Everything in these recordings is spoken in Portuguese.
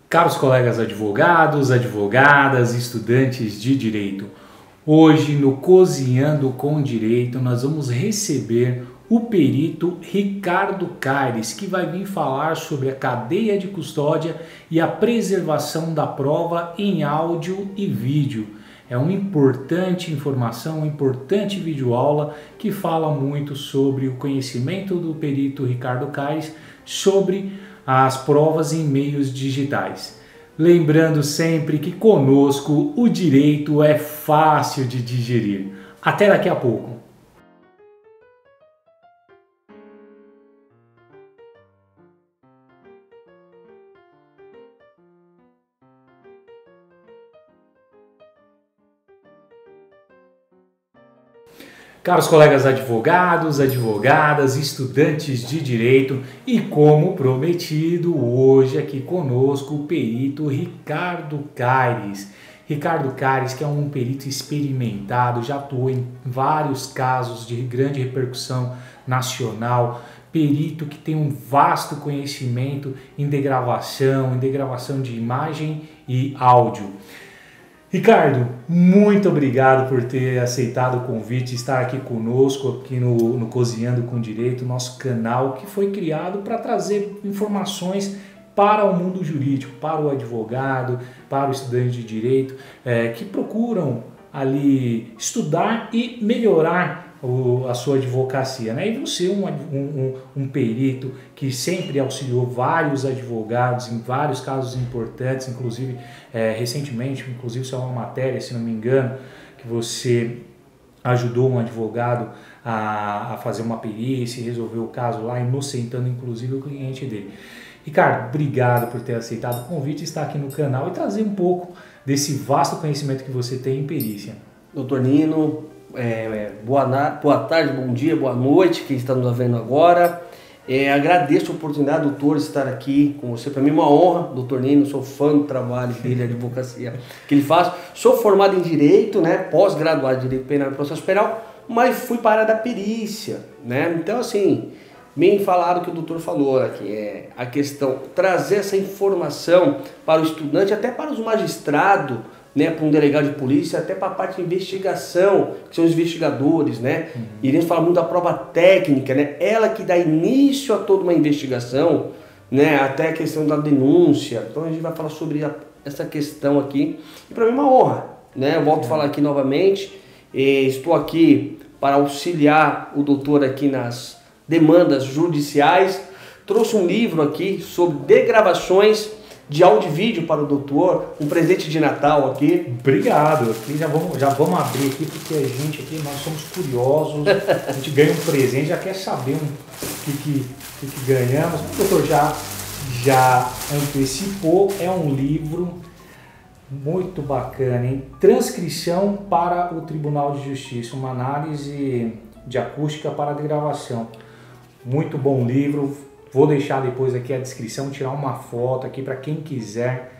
Caros colegas advogados, advogadas, estudantes de Direito, hoje no Cozinhando com Direito nós vamos receber o perito Ricardo Caires, que vai vir falar sobre a cadeia de custódia e a preservação da prova em áudio e vídeo. É uma importante informação, uma importante videoaula que fala muito sobre o conhecimento do perito Ricardo Caires sobre as provas em meios digitais. Lembrando sempre que conosco o direito é fácil de digerir. Até daqui a pouco. Caros colegas advogados, advogadas, estudantes de direito e como prometido, hoje aqui conosco o perito Ricardo Caires. Ricardo Caires, que é um perito experimentado, já atuou em vários casos de grande repercussão nacional, perito que tem um vasto conhecimento em degravação de imagem e áudio. Ricardo, muito obrigado por ter aceitado o convite, estar aqui conosco, aqui no Cozinhando com Direito, nosso canal que foi criado para trazer informações para o mundo jurídico, para o advogado, para o estudante de direito, que procuram ali estudar e melhorar a sua advocacia, né? E você, um perito que sempre auxiliou vários advogados em vários casos importantes, inclusive recentemente, isso é uma matéria, se não me engano, que você ajudou um advogado a fazer uma perícia e resolver o caso lá, inocentando inclusive o cliente dele. Ricardo, obrigado por ter aceitado o convite, estar aqui no canal e trazer um pouco desse vasto conhecimento que você tem em perícia. Doutor Nino, boa tarde, bom dia, boa noite, quem está nos vendo agora. Agradeço a oportunidade, doutor, de estar aqui com você. Para mim é uma honra, doutor Nino, sou fã do trabalho dele, a advocacia que ele faz. Sou formado em Direito, né, pós-graduado em Direito Penal e Processo Penal, mas fui para a área da perícia, né? Então, assim, bem falado que o doutor falou aqui, a questão, trazer essa informação para o estudante, até para os magistrados, né, para um delegado de polícia, até para a parte de investigação, que são os investigadores, né? Iremos falar muito da prova técnica, né? Ela que dá início a toda uma investigação, né? Até a questão da denúncia. Então a gente vai falar sobre essa questão aqui. E para mim é uma honra, né? Eu volto a falar aqui novamente. Estou aqui para auxiliar o doutor aqui nas demandas judiciais. Trouxe um livro aqui sobre degravações de áudio e vídeo para o doutor, um presente de Natal aqui. Doutor, aqui já vamos abrir aqui, porque a gente aqui, nós somos curiosos, a gente ganha um presente, já quer saber o que ganhamos. O doutor já antecipou, é um livro muito bacana, hein? Transcrição para o Tribunal de Justiça, uma análise de acústica para a degravação. Muito bom livro. Vou deixar depois aqui a descrição, tirar uma foto aqui para quem quiser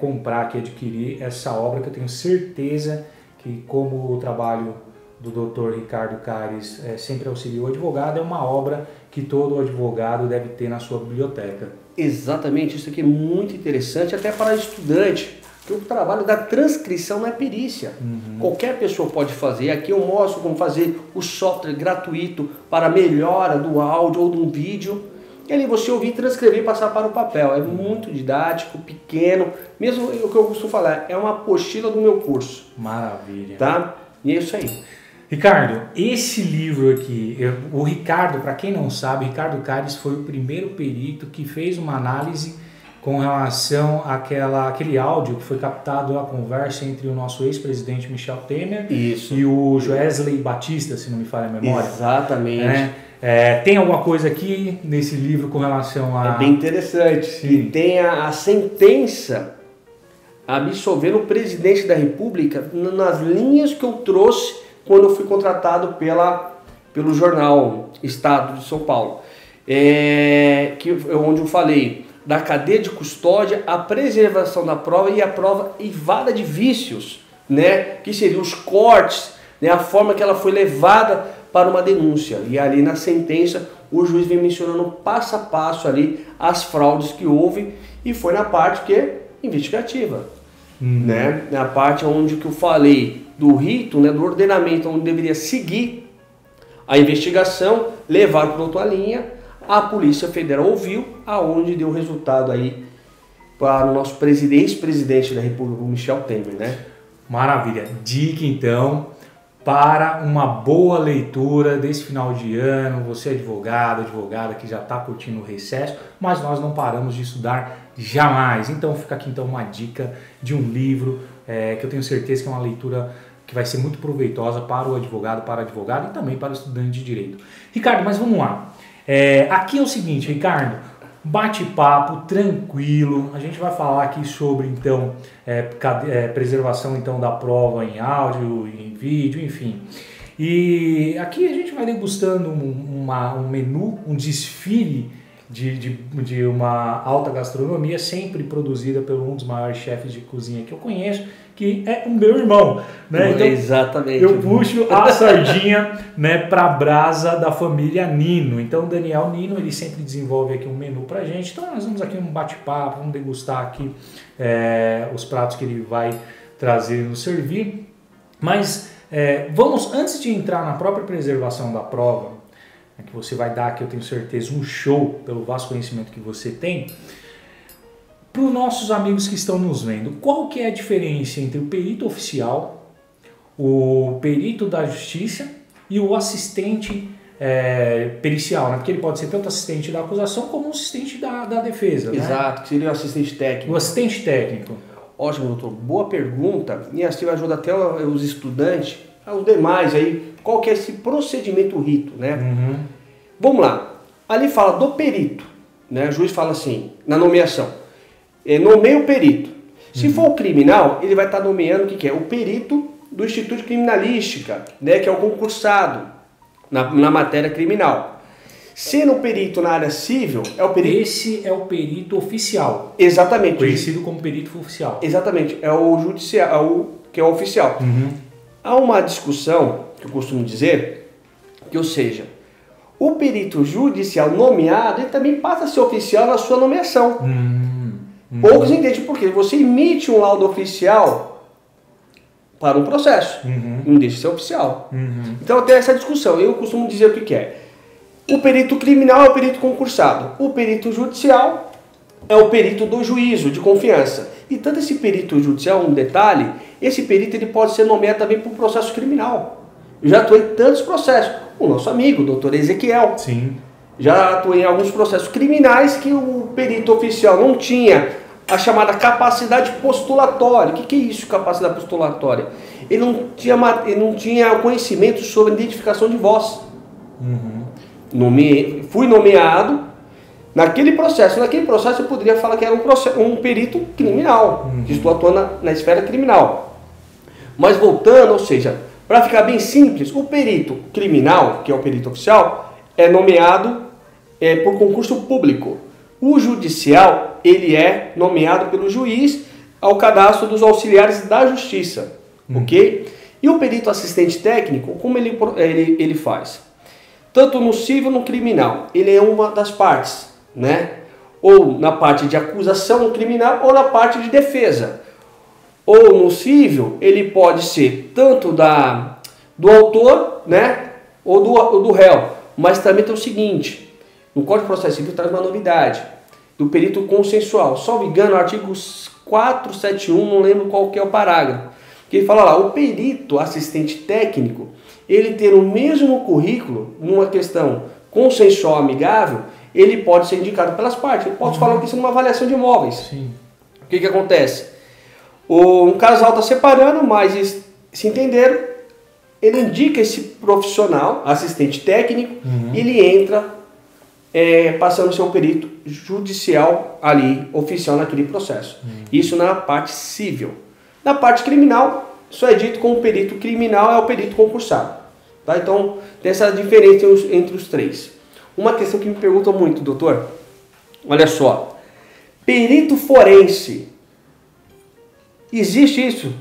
comprar aqui, adquirir essa obra, que eu tenho certeza que, como o trabalho do Dr. Ricardo Caires sempre auxiliou o advogado, é uma obra que todo advogado deve ter na sua biblioteca. Exatamente, isso aqui é muito interessante, até para estudante, porque o trabalho da transcrição não é perícia. Qualquer pessoa pode fazer. Aqui eu mostro como fazer o software gratuito para melhora do áudio ou do vídeo. E ali você ouvir, transcrever e passar para o papel. É muito didático, pequeno. Mesmo o que eu costumo falar, é uma apostila do meu curso. Maravilha. Tá? E é isso aí. Ricardo, esse livro aqui, o Ricardo, para quem não sabe, Ricardo Caires foi o primeiro perito que fez uma análise com relação àquele áudio que foi captado na conversa entre o nosso ex-presidente Michel Temer e o Joesley Batista, se não me falha a memória. Exatamente. Tem alguma coisa aqui nesse livro com relação a... É bem interessante. Sim. E tem a sentença absolvendo o presidente da República nas linhas que eu trouxe quando eu fui contratado pelo jornal Estado de São Paulo. Onde eu falei... da cadeia de custódia, a preservação da prova e a prova eivada de vícios, né? Que seriam os cortes, né? A forma que ela foi levada para uma denúncia. E ali na sentença o juiz vem mencionando passo a passo ali as fraudes que houve, e foi na parte que é investigativa, né? Na parte onde que eu falei do rito, né? Do ordenamento, onde deveria seguir a investigação, levar para outra linha. A Polícia Federal ouviu, aonde deu resultado aí para o nosso ex-presidente da República, o Michel Temer, né? Maravilha. Dica então para uma boa leitura desse final de ano. Você advogado, advogada que já está curtindo o recesso, mas nós não paramos de estudar jamais. Então fica aqui então uma dica de um livro que eu tenho certeza que é uma leitura que vai ser muito proveitosa para o advogado, para a advogada e também para o estudante de direito. Ricardo, mas vamos lá. Aqui é o seguinte, Ricardo, bate-papo tranquilo. A gente vai falar aqui sobre então preservação então da prova em áudio, em vídeo, enfim. E aqui a gente vai degustando um menu, um desfile de uma alta gastronomia, sempre produzida por um dos maiores chefes de cozinha que eu conheço, que é o meu irmão, né? Então, exatamente. Eu puxo a sardinha, né, para a brasa da família Nino. Então, o Daniel Nino, ele sempre desenvolve aqui um menu pra gente. Então, nós vamos aqui um bate-papo, vamos degustar aqui os pratos que ele vai trazer e nos servir. Mas vamos, antes de entrar na própria preservação da prova, que você vai dar aqui, eu tenho certeza, um show pelo vasto conhecimento que você tem. Para os nossos amigos que estão nos vendo, qual que é a diferença entre o perito oficial, o perito da justiça e o assistente pericial, né? Porque ele pode ser tanto assistente da acusação como assistente da defesa. Exato, que seria o assistente técnico. O assistente técnico. Ótimo, doutor. Boa pergunta. E assim ajuda até os estudantes, os demais aí, qual que é esse procedimento rito, né? Uhum. Vamos lá. Ali fala do perito, né? O juiz fala assim, na nomeação. Nomeia o perito. Se for o criminal, ele vai estar nomeando o que é? O perito do Instituto de Criminalística, né? Que é o concursado na matéria criminal. Sendo o perito na área civil, é o perito... Esse é o perito oficial. Exatamente. Conhecido como perito oficial. Exatamente. É o judicial, que é o oficial. Uhum. Há uma discussão, que eu costumo dizer, que, ou seja, o perito judicial nomeado, ele também passa a ser oficial na sua nomeação. Poucos entendem por quê? Você emite um laudo oficial para um processo, não deixa de ser oficial. Então tem essa discussão. Eu costumo dizer o que é. O perito criminal é o perito concursado. O perito judicial é o perito do juízo, de confiança. E tanto esse perito judicial, um detalhe, esse perito ele pode ser nomeado também para o processo criminal. Eu já atuei em tantos processos. O nosso amigo, o doutor Ezequiel. Sim. Já atuei em alguns processos criminais que o perito oficial não tinha a chamada capacidade postulatória. O que é isso, capacidade postulatória? Ele não tinha conhecimento sobre identificação de voz. Fui nomeado naquele processo. Naquele processo eu poderia falar que era um perito criminal, que estou atuando na esfera criminal. Mas voltando, ou seja, para ficar bem simples, o perito criminal, que é o perito oficial, é nomeado por concurso público. O judicial, ele é nomeado pelo juiz ao cadastro dos auxiliares da justiça, ok? E o perito assistente técnico, como ele faz? Tanto no civil no criminal, ele é uma das partes, né? Ou na parte de acusação no criminal ou na parte de defesa. Ou no civil, ele pode ser tanto do autor, né? Ou do réu. Mas também tem o seguinte, no Código de Processo Civil traz uma novidade, do perito consensual. Salvo engano, artigo 471, não lembro qual que é o parágrafo, que ele fala lá, o perito assistente técnico, ele ter o mesmo currículo, numa questão consensual amigável, ele pode ser indicado pelas partes. Eu posso falar que isso é uma avaliação de imóveis. Sim. O que acontece? Um casal está separando, mas se entenderam, ele indica esse profissional, assistente técnico, e ele entra passando seu perito judicial ali, oficial naquele processo. Isso na parte civil. Na parte criminal, só é dito como perito criminal é o perito concursado. Tá? Então, tem essa diferença entre os três. Uma questão que me perguntam muito, doutor, olha só, Perito forense. Existe isso?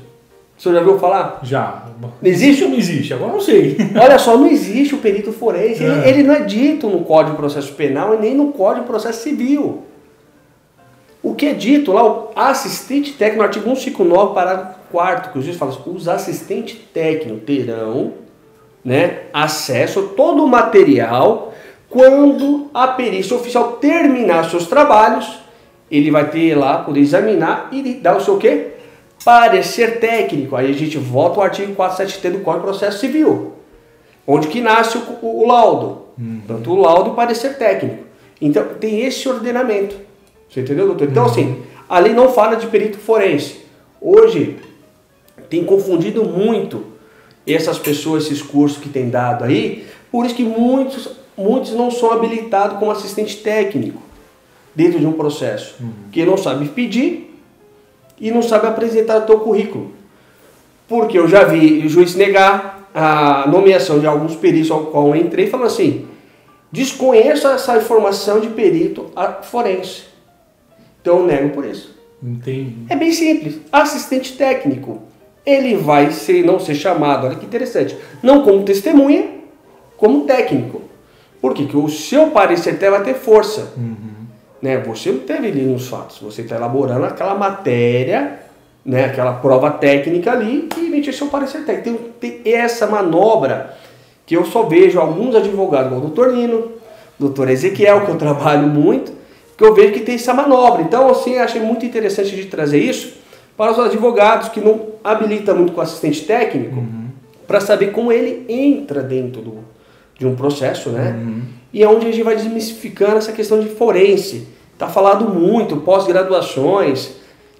O senhor já ouviu falar? Já. Existe ou não existe? Agora não sei. Olha só, não existe o perito forense. Ele não é dito no Código de Processo Penal e nem no Código de Processo Civil. O que é dito lá, o assistente técnico, no artigo 159, parágrafo 4º, que o juiz fala assim, os assistentes técnicos terão, né, acesso a todo o material quando a perícia oficial terminar seus trabalhos, ele vai ter lá, poder examinar e dar o seu quê? Parecer técnico. Aí a gente volta ao artigo 473 do Código de Processo Civil, onde que nasce o laudo. Tanto o laudo e o parecer técnico. Então tem esse ordenamento. Você entendeu, doutor? Então assim, a lei não fala de perito forense. Hoje tem confundido muito essas pessoas, esses cursos que tem dado aí, por isso que muitos não são habilitados como assistente técnico dentro de um processo. Que não sabe pedir e não sabe apresentar o teu currículo. Porque eu já vi o juiz negar a nomeação de alguns peritos ao qual eu entrei, falando assim, desconheço essa informação de perito forense. Então eu nego por isso. Entendi. É bem simples. Assistente técnico, ele vai não ser chamado, olha que interessante, não como testemunha, como técnico. Por quê? Porque o seu parecer vai ter força. Né? Você não teve ali nos fatos, você está elaborando aquela matéria, né? Aquela prova técnica ali e emitir seu parecer técnico. Tem essa manobra que eu só vejo alguns advogados, como o doutor Nino, doutor Ezequiel, que eu trabalho muito, que eu vejo que tem essa manobra. Então, assim, achei muito interessante de trazer isso para os advogados que não habilitam muito com assistente técnico, para saber como ele entra dentro de um processo, né? E é onde a gente vai desmistificando essa questão de forense. Está falado muito, pós-graduações,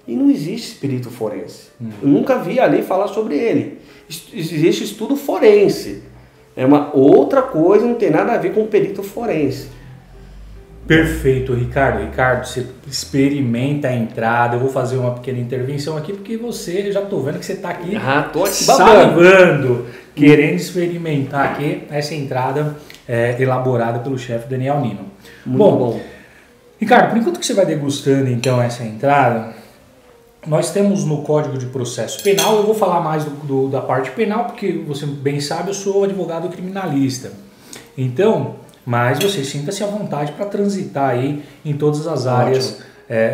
e não existe perito forense. Eu nunca vi a lei falar sobre ele. Existe estudo forense. É uma outra coisa, não tem nada a ver com perito forense. Perfeito, Ricardo. Ricardo, você experimenta a entrada. Eu vou fazer uma pequena intervenção aqui, porque você, já estou vendo que você está aqui, tô aqui salivando, querendo experimentar aqui essa entrada elaborada pelo chefe Daniel Nino. Muito bom. Ricardo, por enquanto que você vai degustando então essa entrada, nós temos no Código de Processo Penal, eu vou falar mais da parte penal, porque você bem sabe, eu sou advogado criminalista. Então, mas você sinta-se à vontade para transitar aí em todas as áreas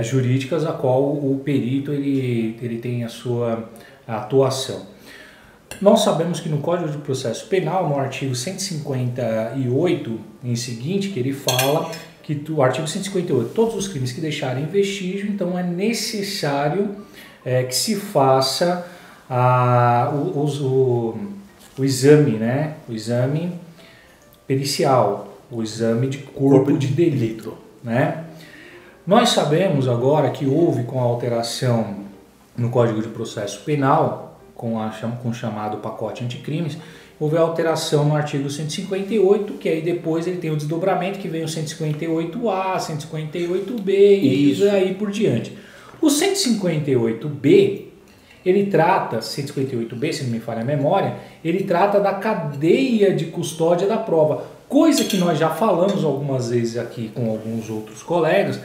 jurídicas a qual o perito ele tem a sua atuação. Nós sabemos que no Código de Processo Penal, no artigo 158, em seguinte, que ele fala que o artigo 158, todos os crimes que deixarem vestígio, então é necessário que se faça o exame, né? O exame pericial, o exame de corpo de delito, né? Nós sabemos agora que houve, com a alteração no Código de Processo Penal, com o chamado pacote anticrimes, houve a alteração no artigo 158, que aí depois ele tem o desdobramento, que vem o 158A, 158B e aí por diante. O 158B, ele trata, 158B, se não me falha a memória, ele trata da cadeia de custódia da prova, coisa que nós já falamos algumas vezes aqui com alguns outros colegas,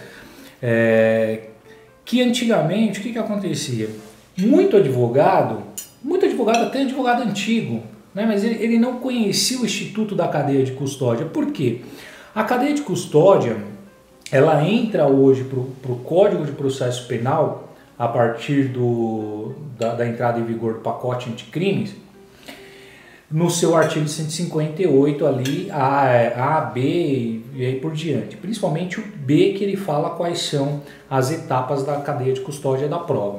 que antigamente, o que acontecia? Muito advogado, até advogado antigo, né? Mas ele não conhecia o instituto da cadeia de custódia. Por quê? A cadeia de custódia, ela entra hoje para o Código de Processo Penal, a partir da entrada em vigor do pacote anticrimes, no seu artigo 158 ali, A, B e aí por diante. Principalmente o B, que ele fala quais são as etapas da cadeia de custódia da prova.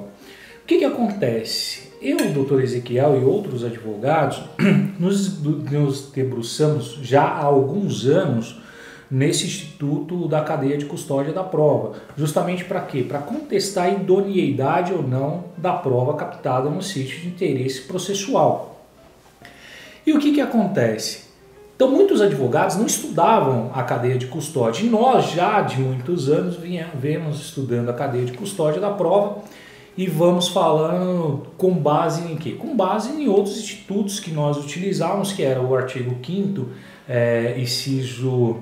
O que acontece? Eu, doutor Ezequiel e outros advogados, nos debruçamos já há alguns anos nesse instituto da cadeia de custódia da prova. Justamente para quê? Para contestar a idoneidade ou não da prova captada no sítio de interesse processual. E o que acontece? Então, muitos advogados não estudavam a cadeia de custódia. E nós, já de muitos anos, viemos estudando a cadeia de custódia da prova e vamos falando com base em quê? Com base em outros institutos que nós utilizávamos, que era o artigo 5º, inciso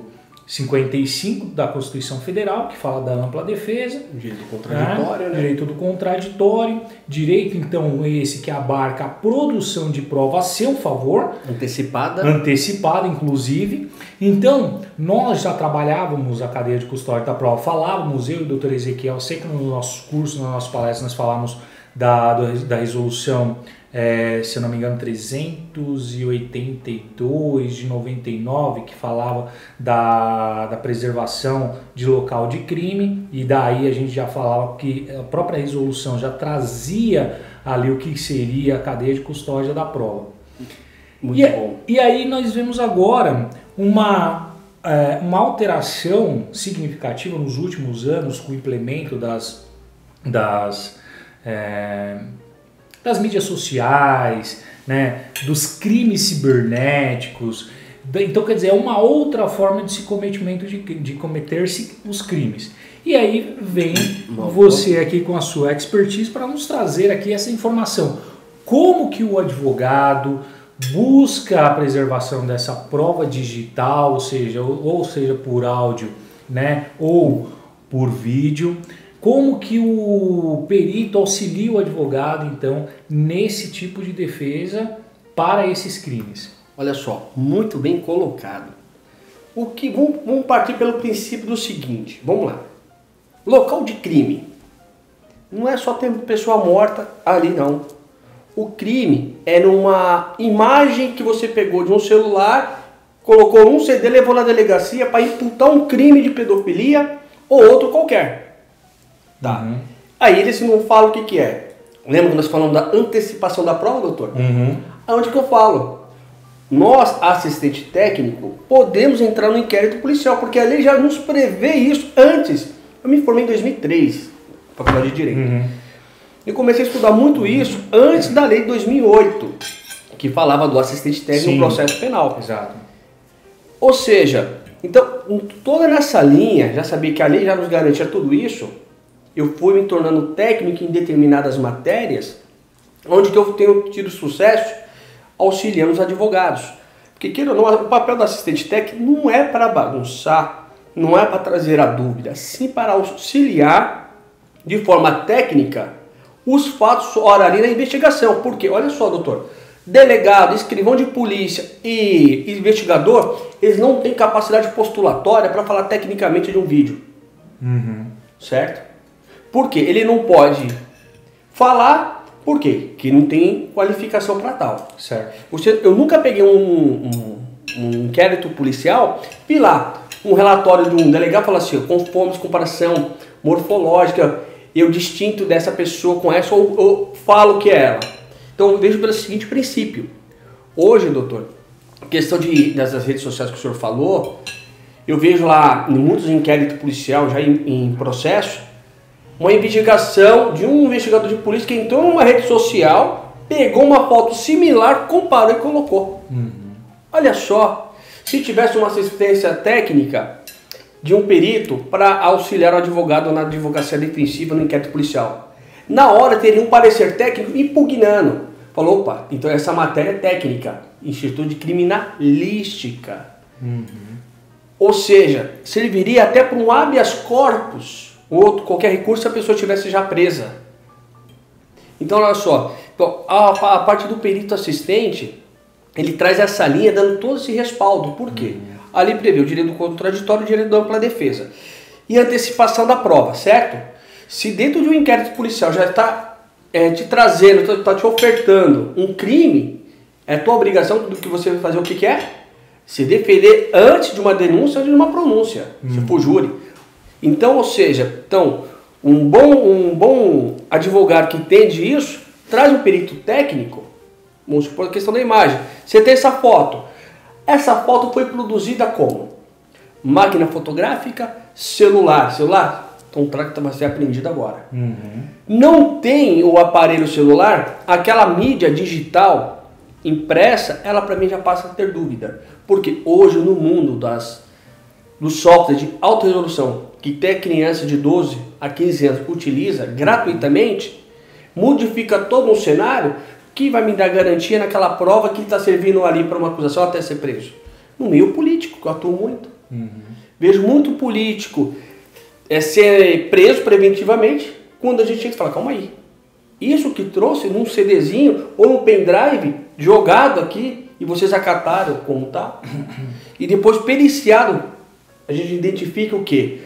55 da Constituição Federal, que fala da ampla defesa. Direito do contraditório, né? Direito do contraditório. Direito, então, esse que abarca a produção de prova a seu favor. Antecipada, inclusive. Então, nós já trabalhávamos a cadeia de custódia da prova. Falávamos, eu e o doutor Ezequiel, sei que nos nossos cursos, nas nossas palestras, nós falamos da resolução, se eu não me engano, 382 de 99, que falava da preservação de local de crime, e daí a gente já falava que a própria resolução já trazia ali o que seria a cadeia de custódia da prova. Muito bom. E aí nós vemos agora uma alteração significativa nos últimos anos com o implemento das mídias sociais, né, dos crimes cibernéticos. Então, quer dizer, é uma outra forma de se cometimento de cometer-se os crimes. E aí vem você aqui com a sua expertise para nos trazer aqui essa informação. Como que o advogado busca a preservação dessa prova digital, ou seja por áudio, né, ou por vídeo. Como que o perito auxilia o advogado, então, nesse tipo de defesa para esses crimes? Olha só, muito bem colocado. Vamos partir pelo princípio do seguinte, vamos lá. Local de crime. Não é só ter pessoa morta ali, não. O crime é numa imagem que você pegou de um celular, colocou num CD, levou na delegacia para imputar um crime de pedofilia ou outro qualquer. Tá. Uhum. Aí eles não falam o que é. Lembra que nós falamos da antecipação da prova, doutor? Uhum. Aonde que eu falo? Nós, assistente técnico, podemos entrar no inquérito policial, porque a lei já nos prevê isso antes. Eu me formei em 2003, faculdade de Direito. Uhum. E comecei a estudar muito isso antes da lei de 2008, que falava do assistente técnico no processo penal. Exato. Ou seja, então, toda nessa linha, já sabia que a lei já nos garantia tudo isso. Eu fui me tornando técnico em determinadas matérias, onde que eu tenho tido sucesso auxiliando os advogados. Porque, queira ou não, o papel do assistente técnico não é para bagunçar, não é para trazer a dúvida, sim para auxiliar de forma técnica os fatos ali na investigação. Porque, olha só, doutor, delegado, escrivão de polícia e investigador, eles não têm capacidade postulatória para falar tecnicamente de um vídeo. Uhum. Certo? Porque ele não pode falar, por quê? Que não tem qualificação para tal. Certo. Eu nunca peguei um inquérito policial, vi lá um relatório de um delegado e falou assim, conforme comparação morfológica, eu distinto dessa pessoa com essa ou eu falo que é ela. Então eu vejo pelo seguinte princípio. Hoje, doutor, questão dessas redes sociais que o senhor falou, eu vejo lá em muitos inquéritos policiais já em processo, uma investigação de um investigador de polícia que entrou numa rede social, pegou uma foto similar, comparou e colocou. Uhum. Olha só, se tivesse uma assistência técnica de um perito para auxiliar o advogado na advocacia defensiva no inquérito policial, na hora teria um parecer técnico impugnando. Falou, opa, então essa matéria é técnica, Instituto de Criminalística. Uhum. Ou seja, serviria até para um habeas corpus, qualquer recurso se a pessoa estivesse já presa. Então, olha só, a parte do perito assistente, ele traz essa linha dando todo esse respaldo. Por quê? Ali prevê o direito do contraditório e o direito da ampla defesa. E a antecipação da prova, certo? Se dentro de um inquérito policial já está te trazendo, está te ofertando um crime, é tua obrigação do que você vai fazer o que é? Se defender antes de uma denúncia ou de uma pronúncia, se for júri. Então, ou seja, um bom advogado que entende isso, traz um perito técnico, vamos supor a questão da imagem. Você tem essa foto. Essa foto foi produzida como? Máquina fotográfica, celular. Então, vai ser apreendido agora. Uhum. Não tem o aparelho celular, aquela mídia digital impressa, ela para mim já passa a ter dúvida. Porque hoje no mundo dos softwares de alta resolução, que até criança de 12 a 15 anos utiliza gratuitamente, modifica todo um cenário que vai me dar garantia naquela prova que está servindo ali para uma acusação até ser preso. No meio político, que eu atuo muito. Uhum. Vejo muito político ser preso preventivamente, quando a gente tem que falar, calma aí. Isso que trouxe num CDzinho ou num pendrive jogado aqui e vocês acataram como tá. E depois periciado, a gente identifica o quê?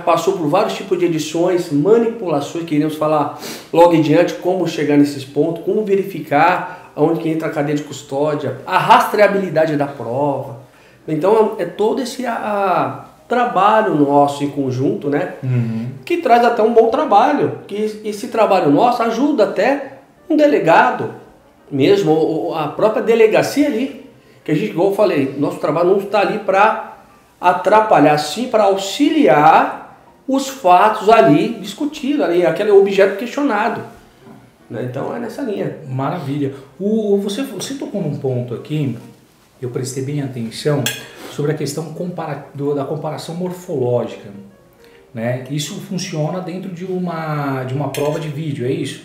Passou por vários tipos de edições, manipulações, que iremos falar logo em diante como chegar nesses pontos, como verificar onde que entra a cadeia de custódia, a rastreabilidade da prova. Então é todo esse trabalho nosso em conjunto, né? Que traz até um bom trabalho, que esse trabalho nosso ajuda até um delegado, mesmo ou a própria delegacia ali, que a gente, igual eu falei, nosso trabalho não está ali para atrapalhar, sim para auxiliar os fatos ali discutidos, ali, aquele objeto questionado. Né? Então é nessa linha. Maravilha. Você tocou num ponto aqui, eu prestei bem atenção, sobre a questão da comparação morfológica. Né? Isso funciona dentro de uma prova de vídeo, é isso?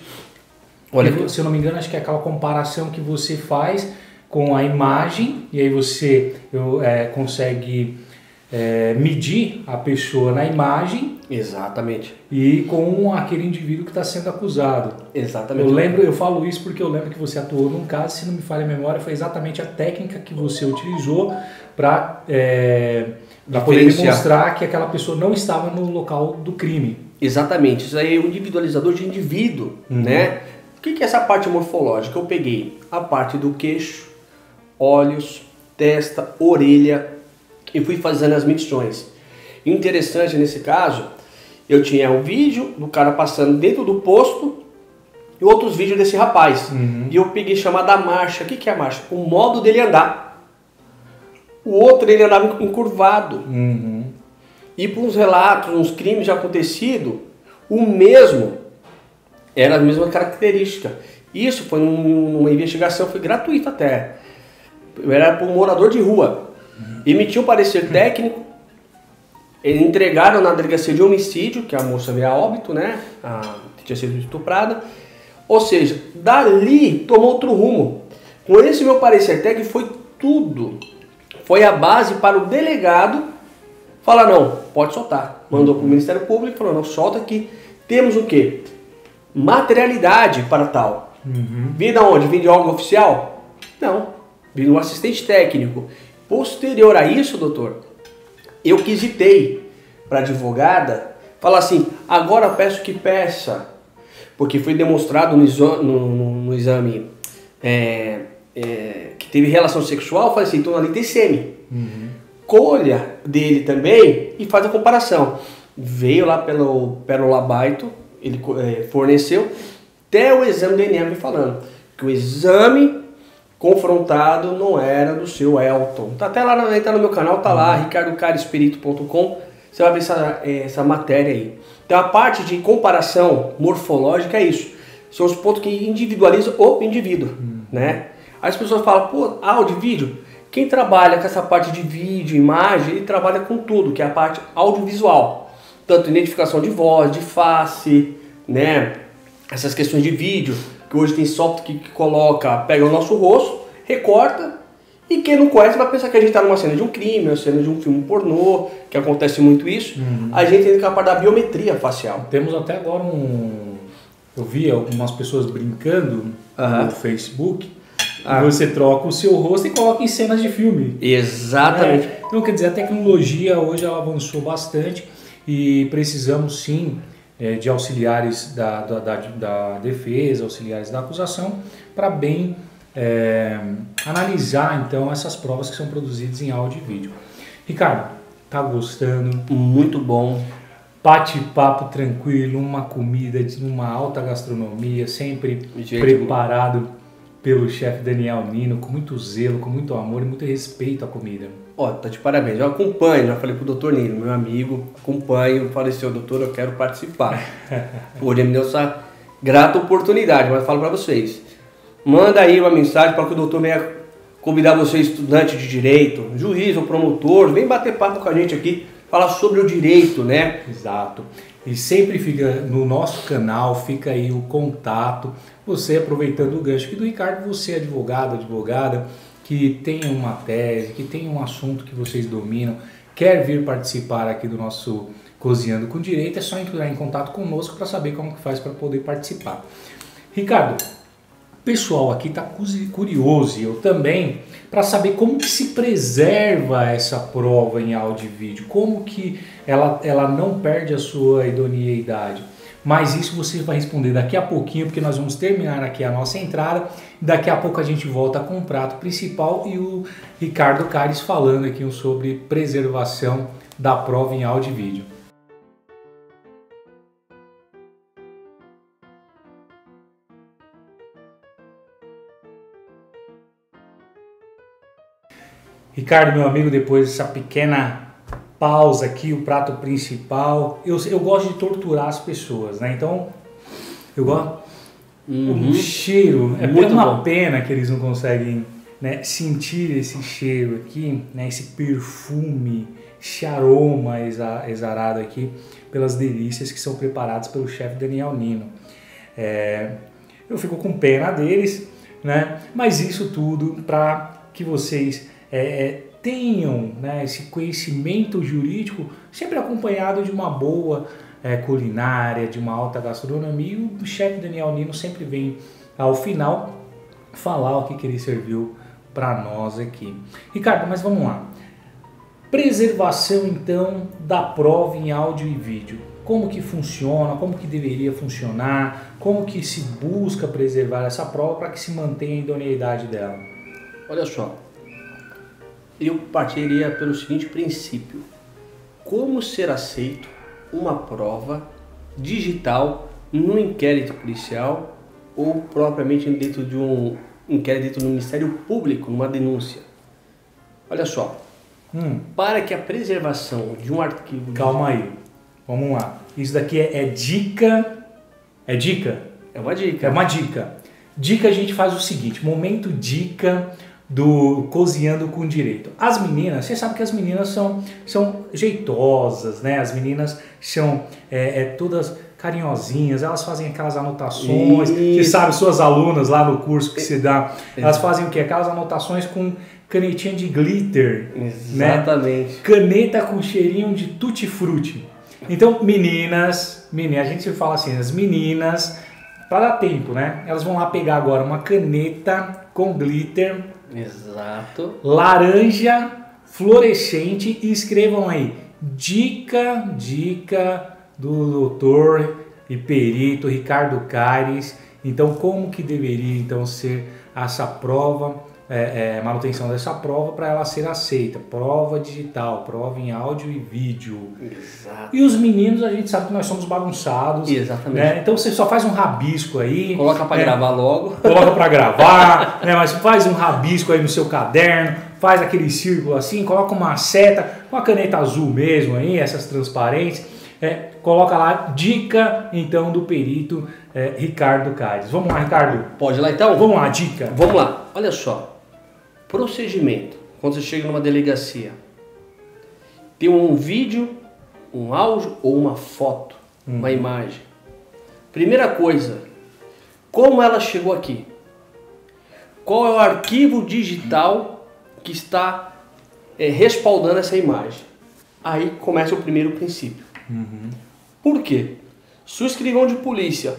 Olha, se eu não me engano, acho que é aquela comparação que você faz com a imagem, e aí você consegue medir a pessoa na imagem. Exatamente. E com aquele indivíduo que está sendo acusado. Exatamente. Eu falo isso porque eu lembro que você atuou num caso, se não me falha a memória, foi exatamente a técnica que você utilizou para poder demonstrar que aquela pessoa não estava no local do crime. Exatamente. Isso aí é um individualizador de indivíduo, né? O que é essa parte morfológica? Eu peguei a parte do queixo, olhos, testa, orelha e fui fazendo as medições. Interessante nesse caso, eu tinha um vídeo do cara passando dentro do posto e outros vídeos desse rapaz. E eu peguei chamada marcha. O que é a marcha? O modo dele andar. O outro ele andava encurvado. E para uns relatos, uns crimes já acontecidos, o mesmo era a mesma característica. Isso foi numa investigação, foi gratuita até. Eu era para um morador de rua. Emitiu um parecer técnico, entregaram na delegacia de homicídio, que a moça veio a óbito, né? Tinha sido estuprada. Ou seja, dali tomou outro rumo. Com esse meu parecer técnico foi tudo. Foi a base para o delegado falar, não, pode soltar. Mandou para o Ministério Público e falou, não, solta aqui. Temos o quê? Materialidade para tal. Vim de onde? Vim de órgão oficial? Não. Vim de um assistente técnico. Posterior a isso, doutor, eu quisitei para a advogada falar assim, agora peço que peça, porque foi demonstrado no exame que teve relação sexual, eu falei assim, então ali tem sêmen. Colha dele também e faz a comparação. Veio lá pelo Labaito, ele forneceu, até o exame do DNA me falando que o exame confrontado não era do seu Elton. Tá até lá, entra no meu canal, tá lá, ricardocarespirito.com, você vai ver essa matéria aí. Então a parte de comparação morfológica é isso. São os pontos que individualizam o indivíduo, né? Aí as pessoas falam, pô, áudio, vídeo. Quem trabalha com essa parte de vídeo, imagem, ele trabalha com tudo, que é a parte audiovisual. Tanto identificação de voz, de face, né? Essas questões de vídeo, que hoje tem software que pega o nosso rosto, recorta, e quem não conhece vai pensar que a gente está numa cena de um crime, uma cena de um filme pornô, que acontece muito isso. A gente tem que a parte da biometria facial. Temos até agora eu vi algumas pessoas brincando no Facebook, e você troca o seu rosto e coloca em cenas de filme. Exatamente. Então, quer dizer, a tecnologia hoje ela avançou bastante e precisamos sim de auxiliares da defesa, auxiliares da acusação, para bem analisar então essas provas que são produzidas em áudio e vídeo. Ricardo, tá gostando? Muito bom. Bate-papo tranquilo, uma comida de uma alta gastronomia, sempre preparado pelo chefe Daniel Nino, com muito zelo, com muito amor e muito respeito à comida. Ó, tá de parabéns. Eu acompanho, já falei pro doutor Nino, meu amigo, acompanho, falei assim, doutor, eu quero participar. Hoje ele me deu essa grata oportunidade, mas eu falo para vocês, manda aí uma mensagem para que o doutor venha convidar você, estudante de direito, juiz ou promotor, vem bater papo com a gente aqui, falar sobre o direito, né? Exato. E sempre fica no nosso canal, fica aí o contato, você aproveitando o gancho aqui do Ricardo, você advogado, advogada, que tenha uma tese, que tenha um assunto que vocês dominam, quer vir participar aqui do nosso Cozinhando com Direito, é só entrar em contato conosco para saber como que faz para poder participar. Ricardo, o pessoal aqui está curioso, e eu também, para saber como que se preserva essa prova em áudio e vídeo, como que ela não perde a sua idoneidade. Mas isso você vai responder daqui a pouquinho, porque nós vamos terminar aqui a nossa entrada. Daqui a pouco a gente volta com o prato principal e o Ricardo Caires falando aqui sobre preservação da prova em áudio e vídeo. Ricardo, meu amigo, depois dessa pequena pausa aqui, o prato principal, eu gosto de torturar as pessoas, né? Então, eu gosto... O cheiro, é muito uma pena que eles não conseguem, né, sentir esse cheiro aqui, né, esse perfume, esse aroma exarado aqui pelas delícias que são preparadas pelo chefe Daniel Nino. Eu fico com pena deles, né? Mas isso tudo para que vocês tenham, né, esse conhecimento jurídico sempre acompanhado de uma boa culinária, de uma alta gastronomia, e o chefe Daniel Nino sempre vem ao final falar o que ele serviu para nós aqui. Ricardo, mas vamos lá. Preservação então da prova em áudio e vídeo. Como que funciona, como que deveria funcionar, como que se busca preservar essa prova para que se mantenha a idoneidade dela? Olha só, eu partiria pelo seguinte princípio: como ser aceito uma prova digital no inquérito policial ou propriamente dentro de um inquérito no Ministério Público, numa denúncia. Olha só, para que a preservação de um arquivo... Calma aí, vamos lá. Isso daqui é dica... É dica? É uma dica. É uma dica. Dica, a gente faz o seguinte, momento dica do Cozinhando com Direito. As meninas, você sabe que as meninas são jeitosas, né? As meninas são todas carinhosinhas, elas fazem aquelas anotações. Você sabe, suas alunas lá no curso que você dá, elas fazem o quê? Aquelas anotações com canetinha de glitter. Exatamente. Né? Caneta com cheirinho de tutti-frutti. Então, meninas, a gente sempre fala assim, as meninas, para dar tempo, né? Elas vão lá pegar agora uma caneta com glitter. Exato. Laranja fluorescente e escrevam aí dica do doutor e perito Ricardo Caires. Então, como que deveria então ser essa prova, manutenção dessa prova para ela ser aceita? Prova digital, prova em áudio e vídeo. Exato. E os meninos, a gente sabe que nós somos bagunçados. Exatamente. Né? Então você só faz um rabisco aí. Coloca para gravar logo. Coloca para gravar, né? Mas faz um rabisco aí no seu caderno, faz aquele círculo assim, coloca uma seta, com a caneta azul mesmo aí, essas transparentes. Coloca lá, dica então do perito Ricardo Caires. Vamos lá, Ricardo. Pode ir lá então? Vamos lá, dica. Vamos lá, olha só. Procedimento, quando você chega numa delegacia, tem um vídeo, um áudio ou uma foto, uma imagem. Primeira coisa, como ela chegou aqui? Qual é o arquivo digital que está respaldando essa imagem? Aí começa o primeiro princípio. Por quê? Se o escrivão de polícia,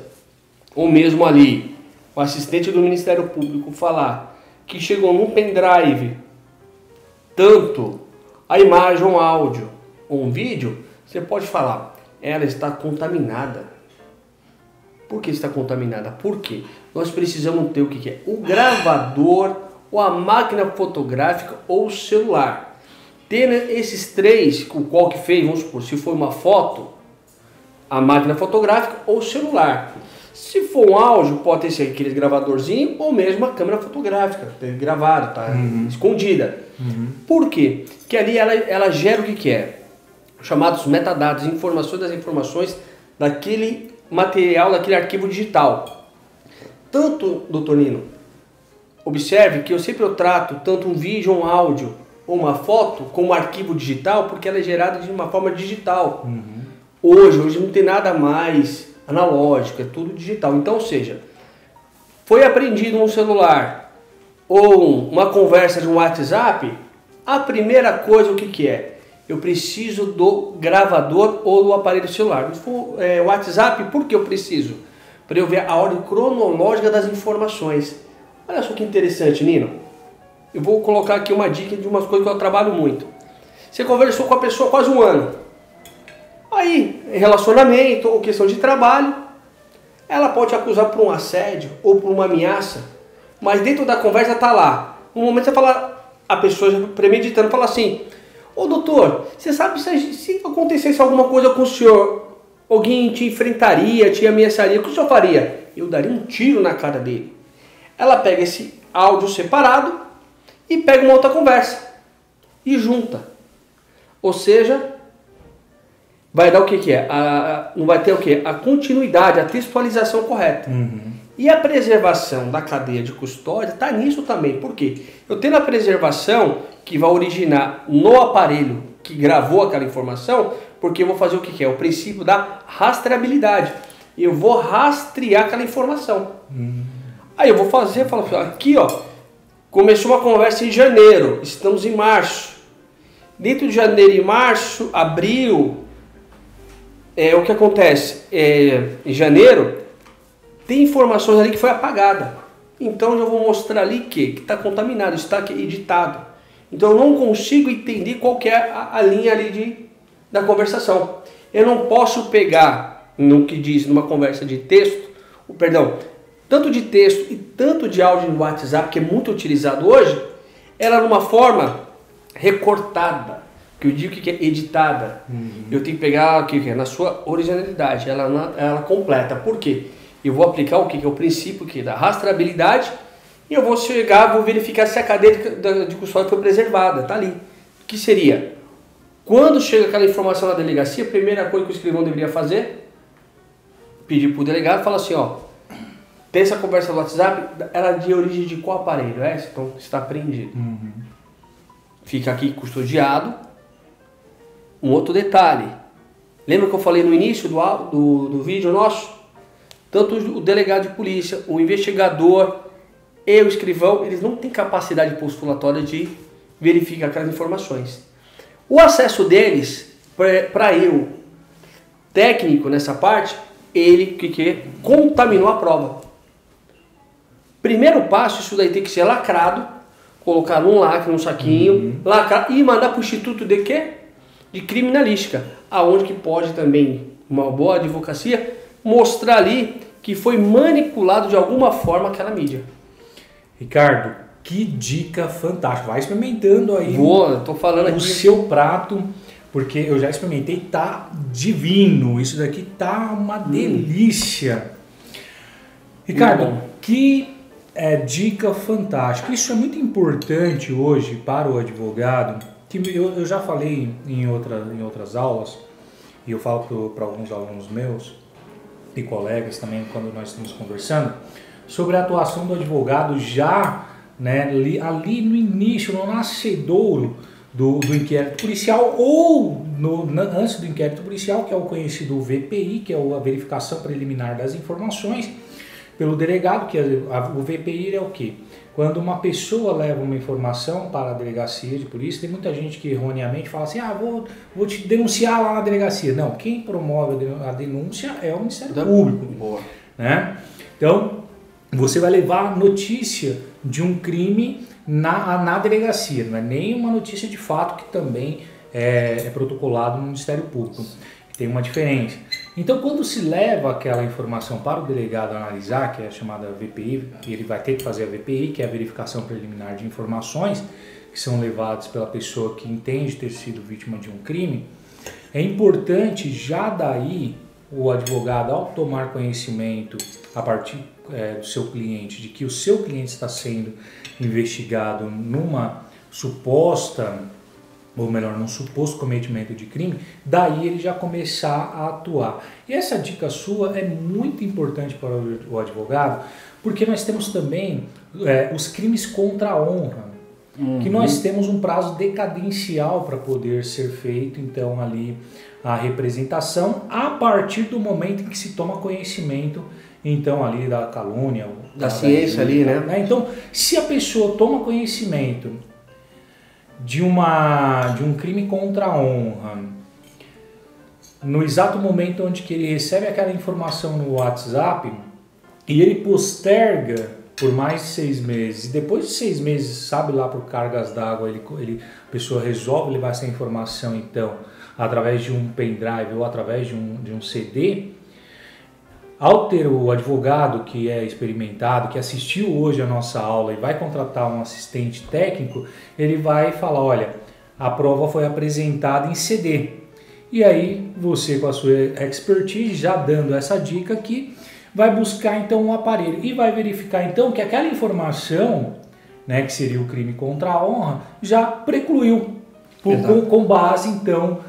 ou mesmo ali, o assistente do Ministério Público falar que chegou num pendrive, tanto a imagem, um áudio ou um vídeo, você pode falar, ela está contaminada. Por que está contaminada? Porque nós precisamos ter o que é? O gravador, ou a máquina fotográfica, ou o celular. Tendo esses três, com qual que fez, vamos supor, se for uma foto, a máquina fotográfica ou o celular. Se for um áudio, pode ter sido aquele gravadorzinho ou mesmo a câmera fotográfica, gravado, tá escondida. Por quê? Porque ali ela gera o que é? Chamados metadados, informações das informações daquele material, daquele arquivo digital. Tanto, doutor Nino, observe que eu sempre trato tanto um vídeo, um áudio ou uma foto como arquivo digital, porque ela é gerada de uma forma digital. Hoje não tem nada mais analógico, é tudo digital. Então, ou seja, foi apreendido um celular ou uma conversa de um WhatsApp, a primeira coisa o que é? eu preciso do gravador ou do aparelho celular. Se for o WhatsApp, por que eu preciso? Para eu ver a ordem cronológica das informações. Olha só que interessante, Nino. Eu vou colocar aqui uma dica de umas coisas que eu trabalho muito. Você conversou com a pessoa quase um ano. Aí, em relacionamento ou questão de trabalho, ela pode te acusar por um assédio ou por uma ameaça, mas dentro da conversa tá lá. No momento você fala, a pessoa já premeditando, fala assim: ô doutor, você sabe se acontecesse alguma coisa com o senhor, alguém te enfrentaria, te ameaçaria, o que o senhor faria? Eu daria um tiro na cara dele. Ela pega esse áudio separado e pega uma outra conversa e junta. Ou seja, vai dar o que é? Não vai ter o que? A continuidade, a textualização correta. E a preservação da cadeia de custódia está nisso também. Por quê? Eu tendo a preservação que vai originar no aparelho que gravou aquela informação, porque eu vou fazer o que é? O princípio da rastreabilidade. Eu vou rastrear aquela informação. Aí eu vou fazer, falo aqui, ó, começou uma conversa em janeiro, estamos em março. Dentro de janeiro e março, abril, o que acontece? Em janeiro, tem informações ali que foi apagada. Então eu vou mostrar ali que está contaminado, está editado. Então eu não consigo entender qual que é a linha ali da conversação. Eu não posso pegar no que diz numa conversa de texto, tanto de texto e tanto de áudio no WhatsApp, que é muito utilizado hoje, ela numa forma recortada, que eu digo que é editada. Eu tenho que pegar o que é na sua originalidade, ela completa. Por quê? Eu vou aplicar o que é o princípio da rastreabilidade e eu vou chegar, vou verificar se a cadeia de custódia foi preservada, tá ali. O que seria? Quando chega aquela informação na delegacia, a primeira coisa que o escrivão deveria fazer, pedir para o delegado, falar assim, ó, tem essa conversa no WhatsApp, ela é de origem de qual aparelho? Então está apreendido. Fica aqui custodiado. Um outro detalhe, lembra que eu falei no início do vídeo nosso? Tanto o delegado de polícia, o investigador e o escrivão, eles não têm capacidade postulatória de verificar aquelas informações. O acesso deles, para eu, técnico nessa parte, ele que contaminou a prova. Primeiro passo, isso daí tem que ser lacrado, colocar num lacre, num saquinho, lacrar e mandar para o Instituto de quê? De Criminalística, aonde que pode também, uma boa advocacia, mostrar ali que foi manipulado de alguma forma aquela mídia. Ricardo, que dica fantástica. Vai experimentando aí tô falando aqui. O seu prato, porque eu já experimentei, tá divino. Isso daqui tá uma delícia. Ricardo, que dica fantástica. Isso é muito importante hoje para o advogado, que eu já falei em outras aulas, e eu falo para alguns alunos meus e colegas também quando nós estamos conversando, sobre a atuação do advogado já, né, ali no início, no nascedouro do inquérito policial ou antes do inquérito policial, que é o conhecido VPI, que é a verificação preliminar das informações, pelo delegado, que o VPI é o quê? Quando uma pessoa leva uma informação para a delegacia de polícia, tem muita gente que erroneamente fala assim, vou te denunciar lá na delegacia. Não, quem promove a denúncia é o Ministério Público. Boa. Né? Então, você vai levar notícia de um crime na delegacia, não é nem uma notícia de fato que também é protocolado no Ministério Público. Tem uma diferença. Então, quando se leva aquela informação para o delegado analisar, que é a chamada VPI, que ele vai ter que fazer a VPI, que é a verificação preliminar de informações, que são levadas pela pessoa que entende ter sido vítima de um crime, é importante já daí o advogado, ao tomar conhecimento a partir do seu cliente, de que o seu cliente está sendo investigado numa suposta, ou melhor, num suposto cometimento de crime, daí ele já começar a atuar. E essa dica sua é muito importante para o advogado, porque nós temos também os crimes contra a honra, que nós temos um prazo decadencial para poder ser feito, então, ali, a representação, a partir do momento em que se toma conhecimento, então, ali, da calúnia. Da ciência ali, né? Então, se a pessoa toma conhecimento de um crime contra a honra, no exato momento onde que ele recebe aquela informação no WhatsApp e ele posterga por mais de 6 meses, e depois de 6 meses, sabe lá por cargas d'água, a pessoa resolve levar essa informação então através de um pendrive ou através de um CD, ao ter o advogado que é experimentado, que assistiu hoje a nossa aula e vai contratar um assistente técnico, ele vai falar, olha, a prova foi apresentada em CD. E aí você, com a sua expertise, já dando essa dica aqui, vai buscar então um aparelho e vai verificar então que aquela informação, né, que seria o crime contra a honra, já precluiu com base então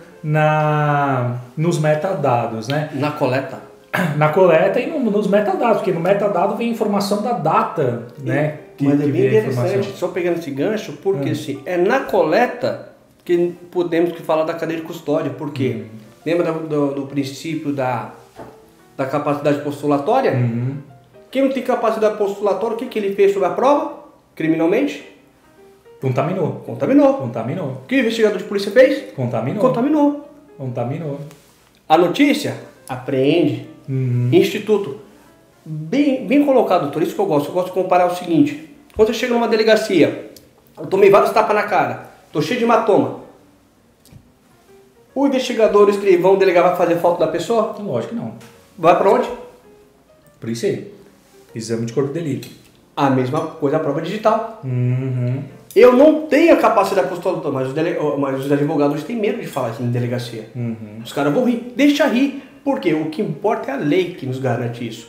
nos metadados, né? Na coleta. Na coleta e nos metadados, porque no metadado vem a informação da data, né? Mas é bem interessante, só pegando esse gancho, porque assim, é na coleta que podemos falar da cadeia de custódia, porque lembra do princípio da capacidade postulatória? Quem não tem capacidade postulatória, o que ele fez sobre a prova? Criminalmente? Contaminou. O que o investigador de polícia fez? Contaminou. A notícia? Apreende. Instituto. Bem colocado, doutor, isso que eu gosto. Eu gosto de comparar o seguinte. Quando você chega numa delegacia, eu tomei vários tapas na cara, tô cheio de hematoma. O investigador, o escrivão, o delegado vai fazer foto da pessoa? Lógico que não. Vai pra onde? Por isso aí. Exame de corpo de delito. A mesma coisa a prova digital. Eu não tenho a capacidade postulatória, mas os advogados têm medo de falar isso em delegacia. Os caras vão rir. Deixa rir. Porque o que importa é a lei que nos garante isso.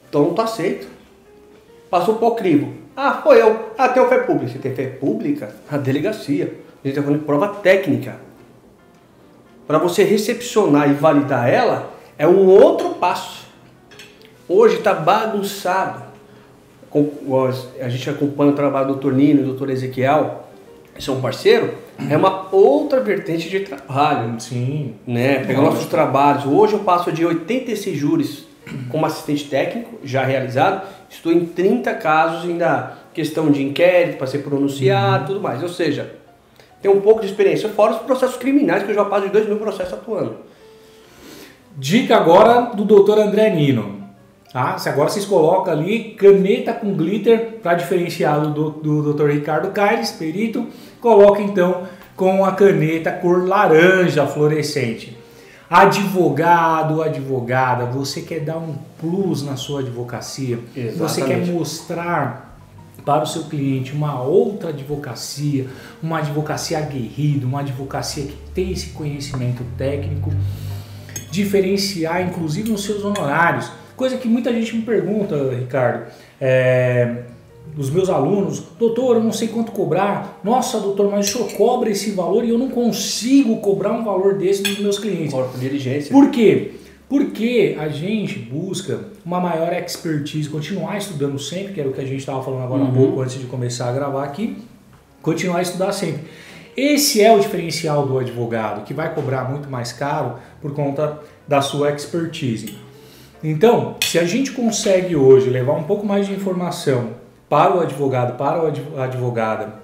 Então não tá aceito. Passou por crivo. Ah, foi eu. Ah, tem fé pública. Você tem fé pública? A delegacia. A gente está falando de prova técnica. Para você recepcionar e validar ela, é um outro passo. Hoje está bagunçado. A gente acompanha o trabalho do Dr. Nino e do Dr. Ezequiel, que são parceiros. É uma outra vertente de trabalho. Sim. Né? Pegar nossos trabalhos. Hoje eu passo de 86 júris como assistente técnico, já realizado. Estou em 30 casos ainda, questão de inquérito, para ser pronunciado, tudo mais. Ou seja, tem um pouco de experiência. Fora os processos criminais, que eu já passo de 2.000 processos atuando. Dica agora do Dr. André Nino. Tá? Agora vocês colocam ali caneta com glitter para diferenciá-lo do Dr. Ricardo Caires, perito. Coloca então com a caneta cor laranja fluorescente. Advogado, advogada, você quer dar um plus na sua advocacia? Exatamente. Você quer mostrar para o seu cliente uma outra advocacia, uma advocacia aguerrida, uma advocacia que tem esse conhecimento técnico, diferenciar inclusive nos seus honorários. Coisa que muita gente me pergunta, Ricardo, os meus alunos, doutor, eu não sei quanto cobrar. Nossa, doutor, mas o senhor cobra esse valor e eu não consigo cobrar um valor desse dos meus clientes. Por diligência. Por quê? Porque a gente busca uma maior expertise, continuar estudando sempre, que era o que a gente estava falando agora há pouco, antes de começar a gravar aqui, continuar a estudar sempre. Esse é o diferencial do advogado, que vai cobrar muito mais caro por conta da sua expertise. Então, se a gente consegue hoje levar um pouco mais de informação para o advogado, para a advogada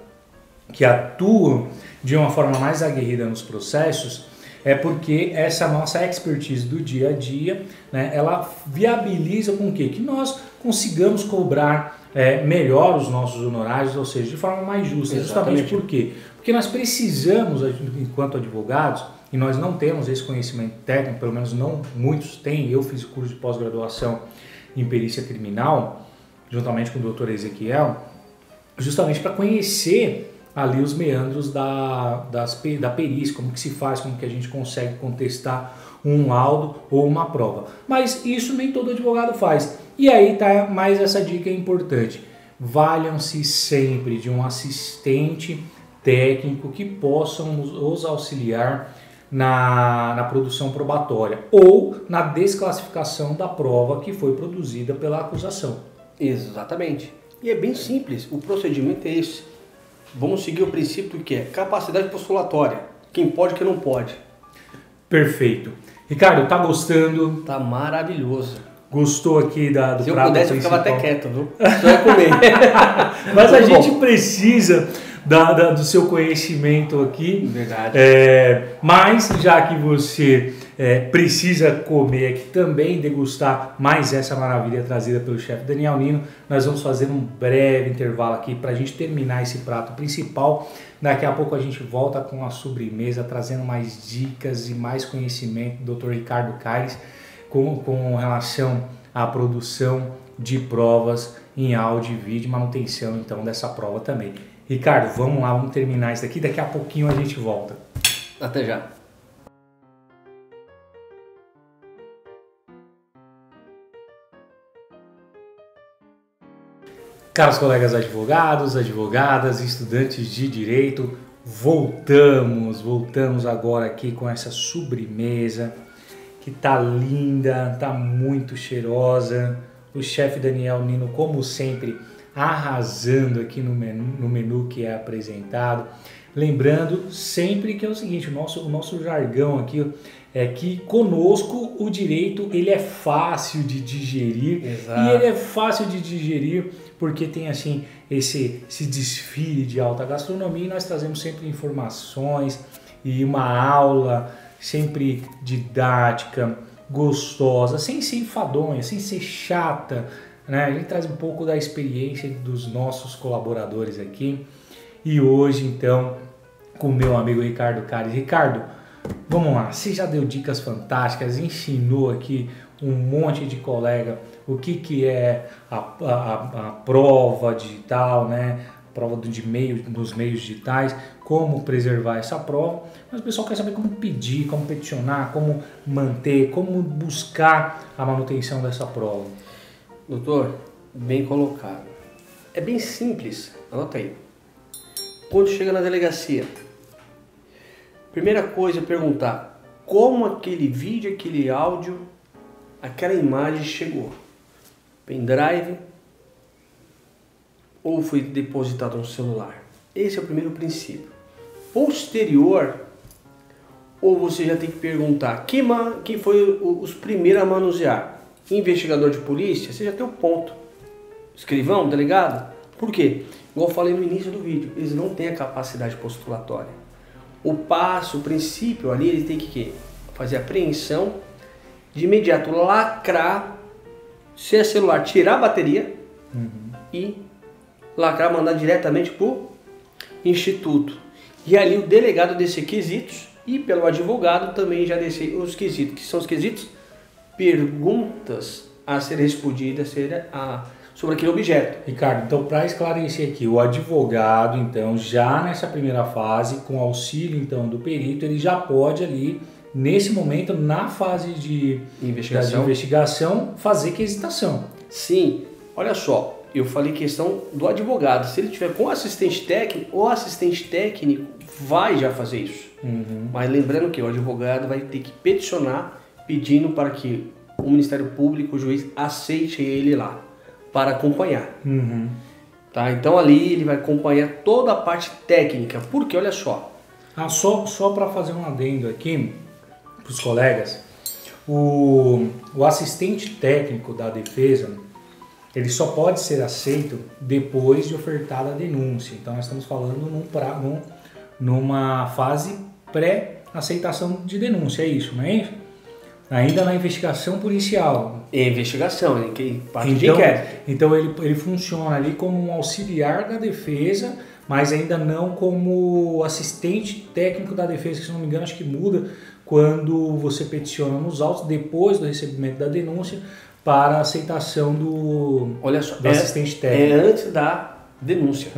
que atuam de uma forma mais aguerrida nos processos, é porque essa nossa expertise do dia a dia, né, ela viabiliza com que nós consigamos cobrar melhor os nossos honorários, ou seja, de forma mais justa. Exatamente. Justamente por quê? Porque nós precisamos, enquanto advogados, e nós não temos esse conhecimento técnico, pelo menos não muitos têm. Eu fiz o curso de pós-graduação em perícia criminal, juntamente com o Dr. Ezequiel, justamente para conhecer ali os meandros da perícia, como que se faz, como que a gente consegue contestar um laudo ou uma prova. Mas isso nem todo advogado faz. E aí tá mais essa dica importante. Valham-se sempre de um assistente técnico que possam os auxiliar na produção probatória ou na desclassificação da prova que foi produzida pela acusação. Exatamente. E é bem simples, o procedimento é esse. Vamos seguir o princípio que é capacidade postulatória. Quem pode e quem não pode. Perfeito. Ricardo, tá gostando? Tá maravilhoso. Gostou aqui do prato principal? Se eu pudesse, eu ficava até quieto, viu? Só ia comer. Mas a gente precisa do seu conhecimento aqui. Verdade. Mas já que você precisa comer aqui também, degustar mais essa maravilha trazida pelo chefe Daniel Nino, nós vamos fazer um breve intervalo aqui para a gente terminar esse prato principal. Daqui a pouco a gente volta com a sobremesa, trazendo mais dicas e mais conhecimento do Dr. Ricardo Caires com relação à produção de provas em áudio e vídeo, manutenção então dessa prova também. Ricardo, vamos lá, vamos terminar isso daqui, daqui a pouquinho a gente volta. Até já. Caros colegas advogados, advogadas, estudantes de direito, voltamos agora aqui com essa sobremesa que tá linda, tá muito cheirosa. O chefe Daniel Nino, como sempre, arrasando aqui no menu que é apresentado. Lembrando sempre que é o seguinte, o nosso jargão aqui é que conosco o direito ele é fácil de digerir. Exato. E ele é fácil de digerir porque tem assim esse desfile de alta gastronomia e nós trazemos sempre informações e uma aula sempre didática, gostosa, sem ser enfadonha, sem ser chata, né? A gente traz um pouco da experiência dos nossos colaboradores aqui. E hoje, então, com o meu amigo Ricardo Caires. Ricardo, vamos lá, você já deu dicas fantásticas, ensinou aqui um monte de colega o que é a prova digital, né? A prova dos meios digitais, como preservar essa prova. Mas o pessoal quer saber como pedir, como peticionar, como manter, como buscar a manutenção dessa prova. Doutor, bem colocado. É bem simples, anota aí. Quando chega na delegacia, primeira coisa é perguntar como aquele vídeo, aquele áudio, aquela imagem chegou. Pendrive ou foi depositado no celular? Esse é o primeiro princípio. Posterior, ou você já tem que perguntar quem foi os primeiros a manusear? Investigador de polícia, você já tem o ponto. Escrivão, delegado? Por quê? Igual eu falei no início do vídeo, eles não têm a capacidade postulatória. O princípio ali, ele tem que fazer a apreensão, de imediato lacrar, se é celular, tirar a bateria e lacrar, mandar diretamente para o instituto. E ali o delegado descer quesitos e pelo advogado também já descer os quesitos. Que são os quesitos? Perguntas a serem respondidas sobre aquele objeto. Ricardo, então para esclarecer aqui, o advogado, então, já nessa primeira fase, com auxílio então do perito, ele já pode ali, nesse momento, na fase de investigação, fazer quesitação. Sim, olha só, eu falei questão do advogado. Se ele tiver com assistente técnico, o assistente técnico vai já fazer isso. Mas lembrando que o advogado vai ter que peticionar pedindo para que o Ministério Público, o juiz, aceite ele lá para acompanhar. Tá? Então ali ele vai acompanhar toda a parte técnica, porque olha só. Só para fazer um adendo aqui para os colegas, o assistente técnico da defesa, ele só pode ser aceito depois de ofertada a denúncia. Então nós estamos falando numa fase pré-aceitação de denúncia, é isso, não é isso? Ainda na investigação policial. Investigação, parte de inquérito. Então ele funciona ali como um auxiliar da defesa, mas ainda não como assistente técnico da defesa, que se não me engano acho que muda quando você peticiona nos autos, depois do recebimento da denúncia, para a aceitação do assistente técnico. É antes da denúncia.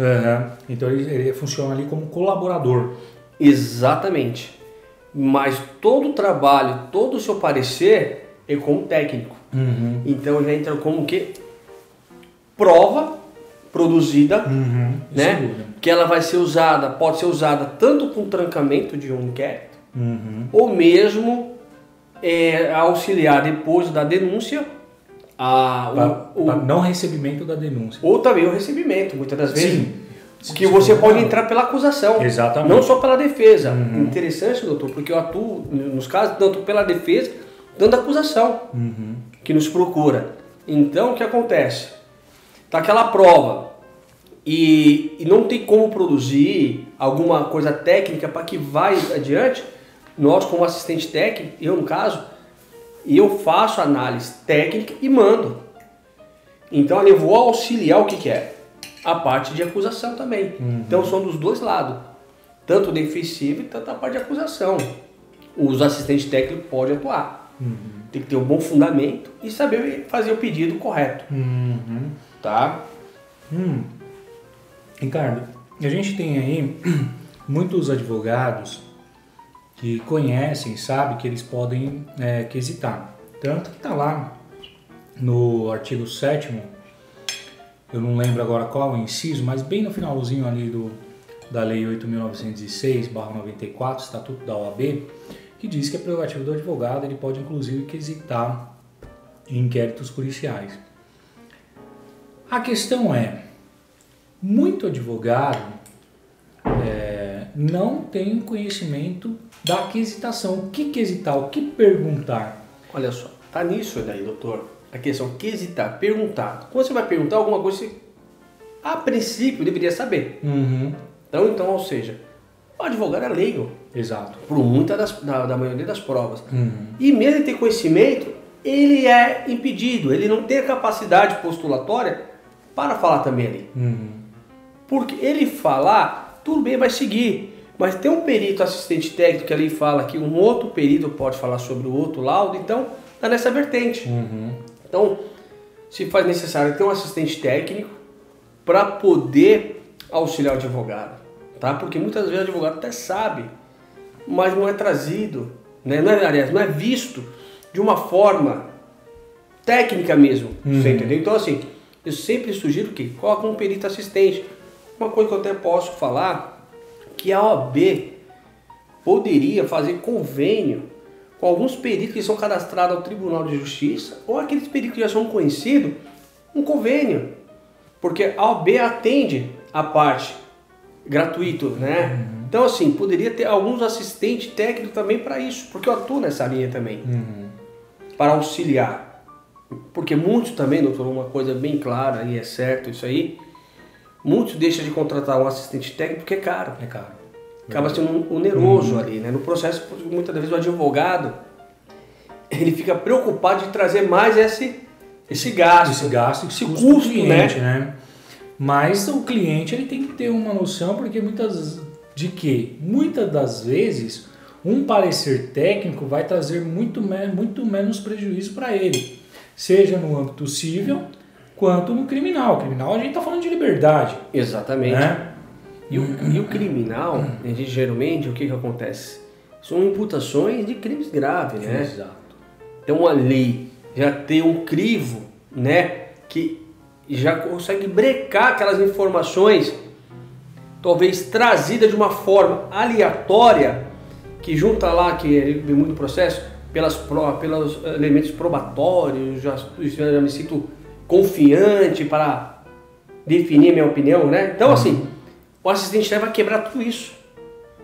Então ele funciona ali como colaborador. Exatamente. Mas todo o trabalho, todo o seu parecer é como técnico. Então já entra como que prova produzida, né? Que ela vai ser usada, pode ser usada tanto com trancamento de um inquérito, ou mesmo auxiliar depois da denúncia para não recebimento da denúncia. Ou também o recebimento, muitas das vezes. Sim. Porque você pode entrar pela acusação, exatamente, não só pela defesa. Interessante, doutor, porque eu atuo nos casos tanto pela defesa, tanto da acusação que nos procura. Então, o que acontece? Tá aquela prova, e não tem como produzir alguma coisa técnica para que vá adiante, nós como assistente técnico, eu no caso, eu faço análise técnica e mando. Então eu vou auxiliar o que é? A parte de acusação também. Então são dos dois lados, tanto o defensivo e tanto a parte de acusação. Os assistentes técnicos podem atuar. Tem que ter um bom fundamento e saber fazer o pedido correto. Tá? Ricardo, a gente tem aí muitos advogados que conhecem, sabem que eles podem quesitar. Tanto que está lá no artigo 7º, eu não lembro agora qual é o inciso, mas bem no finalzinho ali da Lei 8.906/94, Estatuto da OAB, que diz que a prerrogativa do advogado ele pode inclusive quesitar em inquéritos policiais. A questão é, muito advogado não tem conhecimento da quesitação. O que quesitar? O que perguntar? Olha só, tá nisso daí, doutor. A questão quesitar, perguntar. Quando você vai perguntar alguma coisa, você, a princípio, deveria saber. Então, ou seja, o advogado é leigo. Exato. Por muita da maioria das provas. E mesmo ele ter conhecimento, ele é impedido. Ele não tem a capacidade postulatória para falar também ali. Porque ele falar, tudo bem, vai seguir. Mas tem um perito assistente técnico que ali fala que um outro perito pode falar sobre o outro laudo, então está nessa vertente. Então, se faz necessário ter um assistente técnico para poder auxiliar o advogado. Tá? Porque muitas vezes o advogado até sabe, mas não é trazido, né? Aliás, não é visto de uma forma técnica mesmo. Você entendeu? Então, assim, eu sempre sugiro que coloque um perito assistente. Uma coisa que eu até posso falar, que a OAB poderia fazer convênio com alguns peritos que são cadastrados ao Tribunal de Justiça ou aqueles peritos que já são conhecidos, um convênio. Porque a OAB atende a parte gratuito, né? Então, assim, poderia ter alguns assistentes técnicos também para isso, porque eu atuo nessa linha também, para auxiliar. Porque muitos também, doutor, uma coisa bem clara e é certo isso aí, muitos deixam de contratar um assistente técnico porque é caro. É caro. Acaba sendo oneroso ali, né? No processo, muitas vezes o advogado, ele fica preocupado de trazer mais esse gasto, esse custo do cliente, né? Mas o cliente ele tem que ter uma noção, porque muitas das vezes um parecer técnico vai trazer muito menos prejuízo para ele, seja no âmbito civil quanto no criminal. O criminal a gente está falando de liberdade. Exatamente. Né? E o criminal, a gente, geralmente, o que acontece? São imputações de crimes graves, né? Exato. Então a lei já tem um crivo, né, que já consegue brecar aquelas informações, talvez trazidas de uma forma aleatória, que junta lá, que é muito processo, pelos elementos probatórios, já me sinto confiante para definir minha opinião, né? Então, assim, o assistente vai quebrar tudo isso.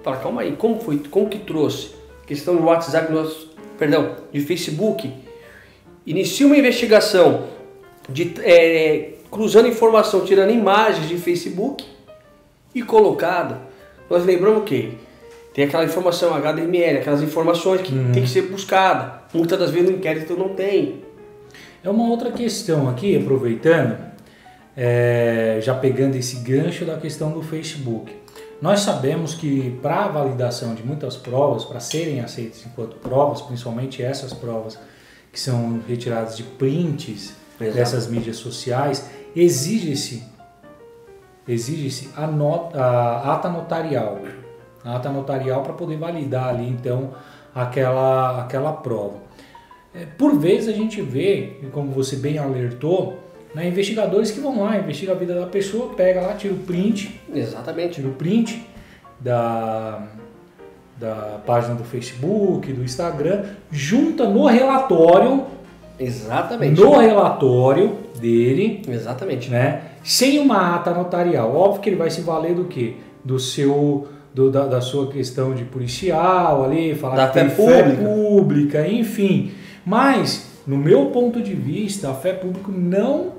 Fala, calma aí, como que trouxe? Questão do WhatsApp, de Facebook. Inicia uma investigação de cruzando informação, tirando imagens de Facebook e colocado. Nós lembramos que tem aquela informação HTML, aquelas informações que tem que ser buscada. Muitas das vezes no inquérito não tem. É uma outra questão aqui, aproveitando, já pegando esse gancho da questão do Facebook. Nós sabemos que para a validação de muitas provas, para serem aceitas enquanto provas, principalmente essas provas que são retiradas de prints dessas mídias sociais, exige-se a ata notarial. A ata notarial para poder validar ali então aquela prova. Por vezes a gente vê, como você bem alertou, né, investigadores que vão lá, investigam a vida da pessoa, pega lá, tira o print. Exatamente. Tira o print da página do Facebook, do Instagram, junta no relatório. Exatamente. No relatório dele. Exatamente. Né, sem uma ata notarial. Óbvio que ele vai se valer do quê? Da sua questão de policial ali, falar da que tem fé pública, enfim. Mas, no meu ponto de vista, a fé pública não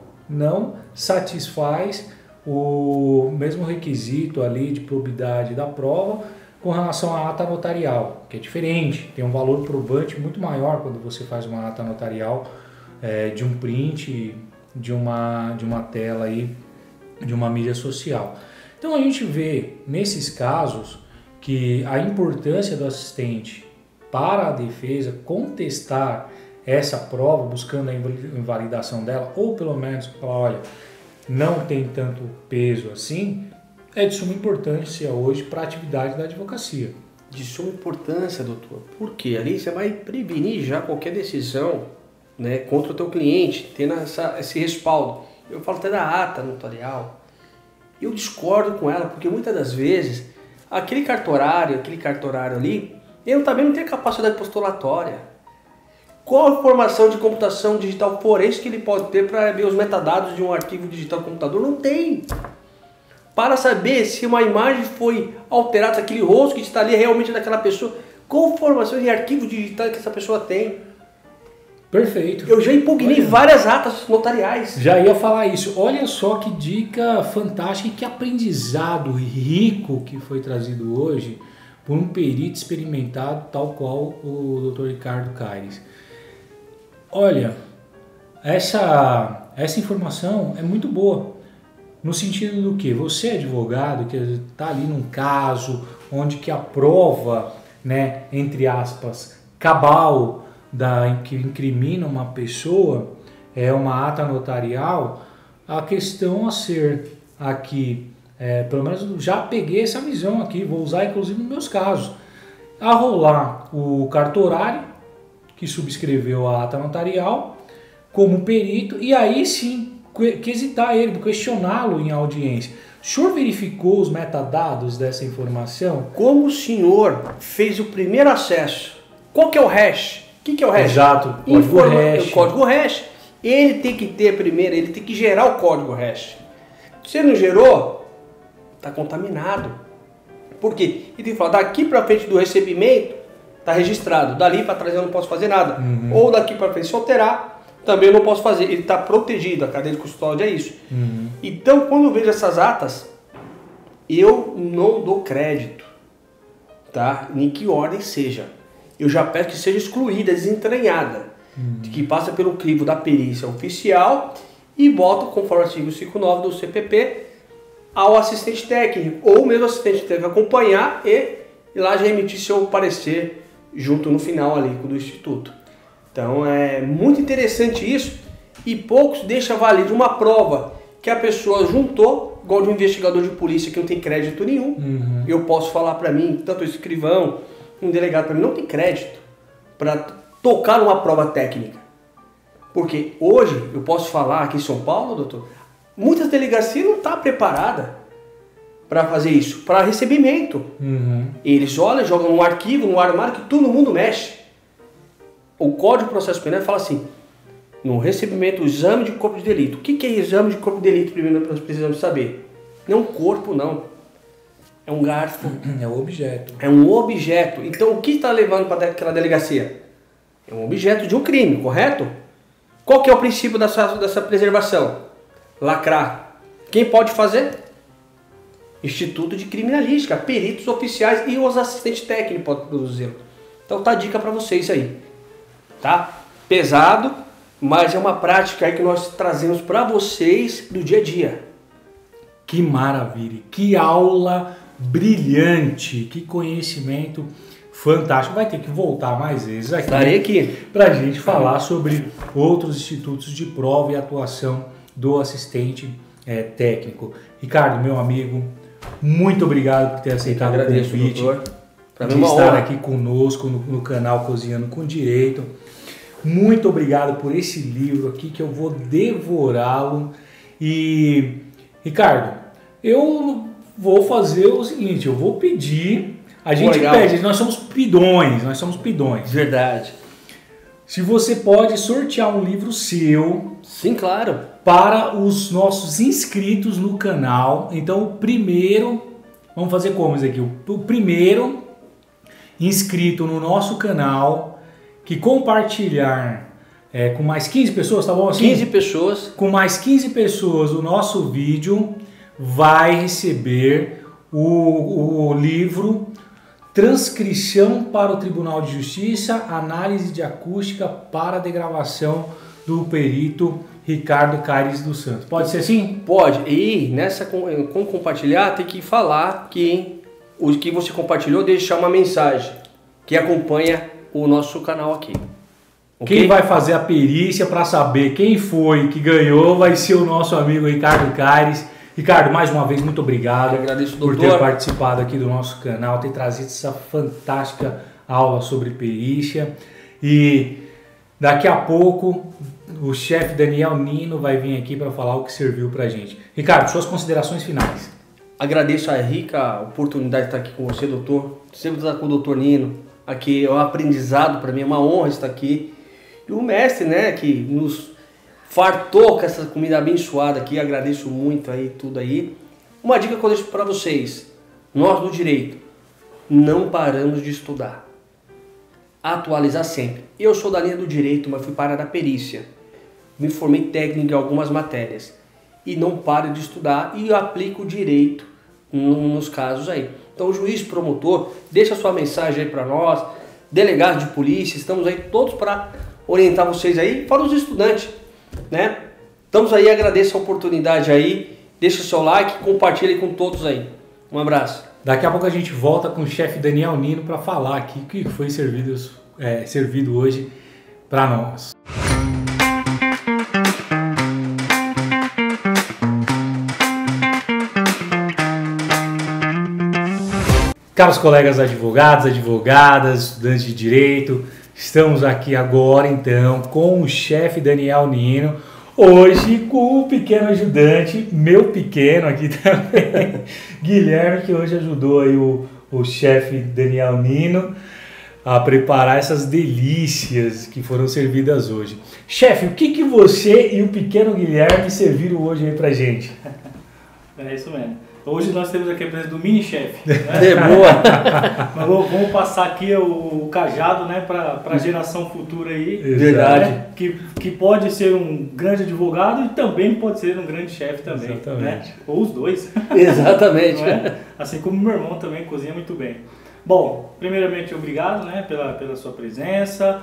satisfaz o mesmo requisito ali de probidade da prova com relação à ata notarial, que é diferente, tem um valor probante muito maior quando você faz uma ata notarial de um print, de uma tela aí, de uma mídia social. Então a gente vê nesses casos que a importância do assistente para a defesa contestar essa prova, buscando a invalidação dela, ou pelo menos falar, olha, não tem tanto peso assim, é de suma importância hoje para a atividade da advocacia. De suma importância, doutor. Porque ali você vai prevenir já qualquer decisão, né, contra o teu cliente, tendo esse respaldo. Eu falo até da ata notarial. Eu discordo com ela, porque muitas das vezes aquele cartorário ali, ele também não tem capacidade postulatória. Qual a formação de computação digital forense que ele pode ter para ver os metadados de um arquivo digital do computador? Não tem. Para saber se uma imagem foi alterada, se aquele rosto que está ali é realmente daquela pessoa, qual formação de arquivo digital que essa pessoa tem? Perfeito. Eu já impugnei várias atas notariais. Já ia falar isso. Olha só que dica fantástica e que aprendizado rico que foi trazido hoje por um perito experimentado tal qual o Dr. Ricardo Caires. Olha, essa informação é muito boa. No sentido do que? Você é advogado, que está ali num caso onde que a prova, né, entre aspas, cabal, que incrimina uma pessoa, é uma ata notarial, a questão a ser aqui, pelo menos já peguei essa visão aqui, vou usar inclusive nos meus casos, a rolar o cartorário, que subscreveu a ata notarial, como perito, e aí sim, quesitar ele, questioná-lo em audiência. O senhor verificou os metadados dessa informação? Como o senhor fez o primeiro acesso? Qual que é o hash? O que é o hash? Exato, código hash. O código hash. Ele tem que ter primeiro, ele tem que gerar o código hash. Se ele não gerou, está contaminado. Por quê? Ele tem que falar, daqui para frente do recebimento, está registrado. Dali para trás eu não posso fazer nada. Ou daqui para frente, se alterar, também eu não posso fazer. Ele está protegido, a cadeia de custódia é isso. Então, quando eu vejo essas atas, eu não dou crédito, tá? Em que ordem seja. Eu já peço que seja excluída, desentranhada, de que passa pelo crivo da perícia oficial e boto, conforme o artigo 59 do CPP, ao assistente técnico, ou mesmo assistente técnico acompanhar e lá já emitir seu parecer junto no final ali do Instituto. Então é muito interessante isso e poucos deixam válido uma prova que a pessoa juntou, igual de um investigador de polícia que não tem crédito nenhum. Eu posso falar para mim, tanto o escrivão, um delegado para mim, não tem crédito para tocar numa prova técnica. Porque hoje, eu posso falar aqui em São Paulo, doutor, muitas delegacias não estão preparadas para fazer isso, para recebimento. Eles olham, jogam um arquivo, no armário que todo mundo mexe. O Código de Processo Penal fala assim, no recebimento, exame de corpo de delito. O que é exame de corpo de delito? Primeiro nós precisamos saber. Não corpo, não. É um garfo. É um objeto. É um objeto. Então, o que está levando para aquela delegacia? É um objeto de um crime, correto? Qual que é o princípio dessa preservação? Lacrar. Quem pode fazer? Instituto de Criminalística, peritos oficiais e os assistentes técnicos podem produzi-lo. Então, tá a dica para vocês aí. Tá? Pesado, mas é uma prática aí que nós trazemos para vocês do dia a dia. Que maravilha, que aula brilhante, que conhecimento fantástico. Vai ter que voltar mais vezes aqui para a gente falar sobre outros institutos de prova e atuação do assistente técnico. Ricardo, meu amigo, muito obrigado por ter aceitado o convite de estar aqui conosco no canal Cozinhando com Direito. Muito obrigado por esse livro aqui que eu vou devorá-lo. E, Ricardo, eu vou fazer o seguinte, eu vou pedir, a gente pede, nós somos pidões. Verdade. Se você pode sortear um livro seu. Sim, claro. Para os nossos inscritos no canal. Então, o primeiro, vamos fazer como isso aqui? O primeiro inscrito no nosso canal que compartilhar com mais 15 pessoas, tá bom assim? 15 pessoas. Com mais 15 pessoas o nosso vídeo vai receber o livro Transcrição para o Tribunal de Justiça, Análise de Acústica para a Degravação do perito Ricardo Caires dos Santos. Pode ser assim? Pode. E quando compartilhar, tem que falar que o que você compartilhou, deixar uma mensagem que acompanha o nosso canal aqui. Okay? Quem vai fazer a perícia para saber quem foi que ganhou vai ser o nosso amigo Ricardo Caires. Ricardo, mais uma vez, muito obrigado. Eu agradeço, por doutor, ter participado aqui do nosso canal, ter trazido essa fantástica aula sobre perícia. E daqui a pouco o chefe Daniel Nino vai vir aqui para falar o que serviu para a gente. Ricardo, suas considerações finais. Agradeço a rica oportunidade de estar aqui com você, doutor. Sempre estar com o doutor Nino. Aqui é um aprendizado para mim, é uma honra estar aqui. E o mestre, né, que nos fartou com essa comida abençoada aqui, agradeço muito aí, tudo aí. Uma dica que eu deixo para vocês, nós do direito, não paramos de estudar. Atualizar sempre. Eu sou da linha do direito, mas fui para a da perícia. Me formei técnico em algumas matérias. E não paro de estudar e eu aplico o direito nos casos aí. Então o juiz promotor, deixa sua mensagem aí para nós, delegados de polícia, estamos aí todos para orientar vocês aí, para os estudantes, né? Estamos aí, agradeço a oportunidade aí, deixa o seu like, compartilhe com todos aí. Um abraço. Daqui a pouco a gente volta com o chefe Daniel Nino para falar aqui o que foi servido hoje para nós. Caros colegas advogados, advogadas, estudantes de direito, estamos aqui agora então com o chefe Daniel Nino, hoje com o pequeno ajudante, meu pequeno aqui também, Guilherme, que hoje ajudou aí o chefe Daniel Nino a preparar essas delícias que foram servidas hoje. Chefe, o que você e o pequeno Guilherme serviram hoje aí pra gente? É isso mesmo. Hoje nós temos aqui a presença do mini-chefe. Né? É boa! Mas vamos passar aqui o cajado, né, para a geração futura aí. Verdade. Né, que pode ser um grande advogado e também pode ser um grande chefe também. Exatamente. Né? Ou os dois. Exatamente. Assim como meu irmão também cozinha muito bem. Bom, primeiramente obrigado, né, pela sua presença.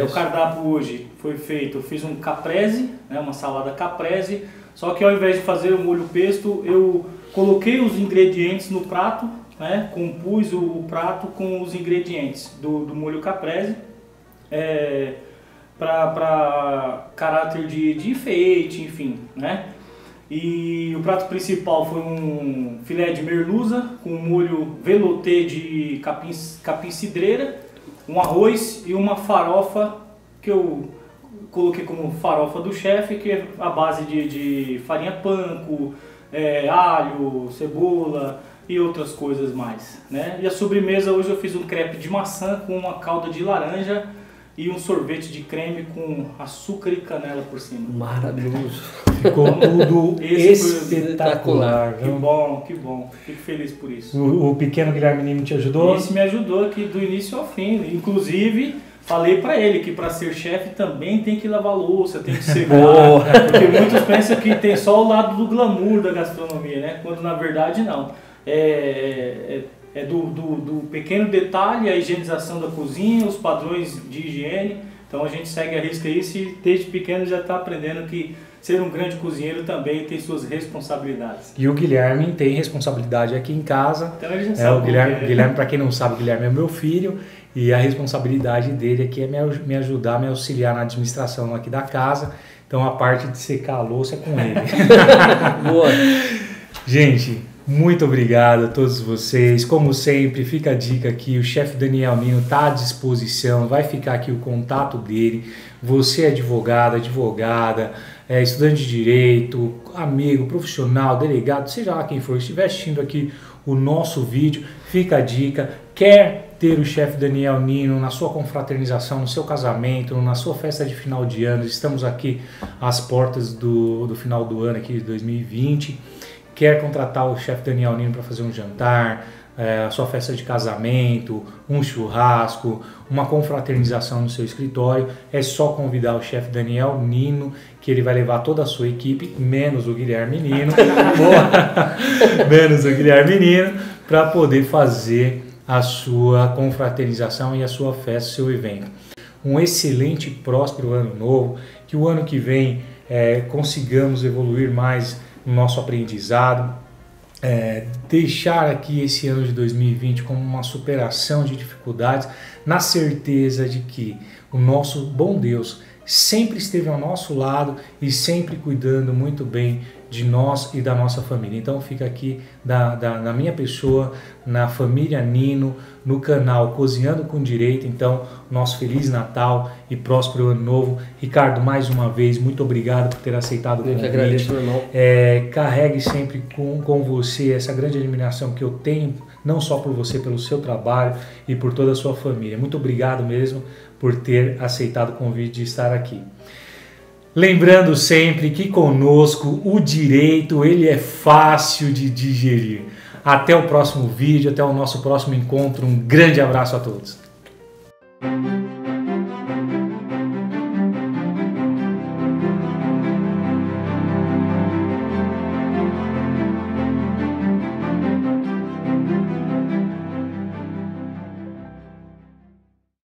O cardápio hoje foi feito, eu fiz um caprese, né, uma salada caprese. Só que ao invés de fazer o molho pesto, eu coloquei os ingredientes no prato, né? Compus o prato com os ingredientes do molho caprese, para caráter de enfeite, enfim, né? E o prato principal foi um filé de merluza com molho velouté de capim cidreira, um arroz e uma farofa que eu coloquei como farofa do chefe, que é a base de farinha panko, alho, cebola e outras coisas mais, né? E a sobremesa hoje eu fiz um crepe de maçã com uma calda de laranja e um sorvete de creme com açúcar e canela por cima. Maravilhoso. Ficou tudo espetacular. Que bom. Fico feliz por isso. O pequeno Guilherme Nino te ajudou? Esse me ajudou aqui do início ao fim. Inclusive, falei pra ele que para ser chefe também tem que lavar louça, tem que ser bom. Porque muitos pensam que tem só o lado do glamour da gastronomia, né? Quando na verdade não. Do pequeno detalhe, a higienização da cozinha, os padrões de higiene. Então a gente segue a risca isso e desde pequeno já está aprendendo que ser um grande cozinheiro também tem suas responsabilidades. E o Guilherme tem responsabilidade aqui em casa. Então ele já sabe. O Guilherme, para quem não sabe, o Guilherme é meu filho e a responsabilidade dele aqui é me ajudar, me auxiliar na administração aqui da casa. Então a parte de secar a louça é com ele. Boa! Gente, muito obrigado a todos vocês. Como sempre, fica a dica aqui, o chefe Daniel Nino está à disposição, vai ficar aqui o contato dele. Você é advogado, advogada, estudante de direito, amigo, profissional, delegado, seja lá quem for, estiver assistindo aqui o nosso vídeo, fica a dica. Quer ter o chefe Daniel Nino na sua confraternização, no seu casamento, na sua festa de final de ano? Estamos aqui às portas do final do ano aqui de 2020. Quer contratar o chefe Daniel Nino para fazer um jantar, a sua festa de casamento, um churrasco, uma confraternização no seu escritório, é só convidar o chefe Daniel Nino, que ele vai levar toda a sua equipe, menos o Guilherme Nino, menos o Guilherme Nino, para poder fazer a sua confraternização e a sua festa, o seu evento. Um excelente e próspero ano novo, que o ano que vem consigamos evoluir mais no nosso aprendizado, deixar aqui esse ano de 2020 como uma superação de dificuldades, na certeza de que o nosso bom Deus sempre esteve ao nosso lado e sempre cuidando muito bem de nós e da nossa família. Então fica aqui na minha pessoa, na família Nino, no canal Cozinhando com Direito. Então, nosso Feliz Natal e próspero Ano Novo. Ricardo, mais uma vez, muito obrigado por ter aceitado o convite. Eu que agradeço, meu irmão. Carregue sempre com você essa grande admiração que eu tenho, não só por você, pelo seu trabalho e por toda a sua família. Muito obrigado mesmo por ter aceitado o convite de estar aqui. Lembrando sempre que conosco o direito ele é fácil de digerir. Até o próximo vídeo, até o nosso próximo encontro. Um grande abraço a todos.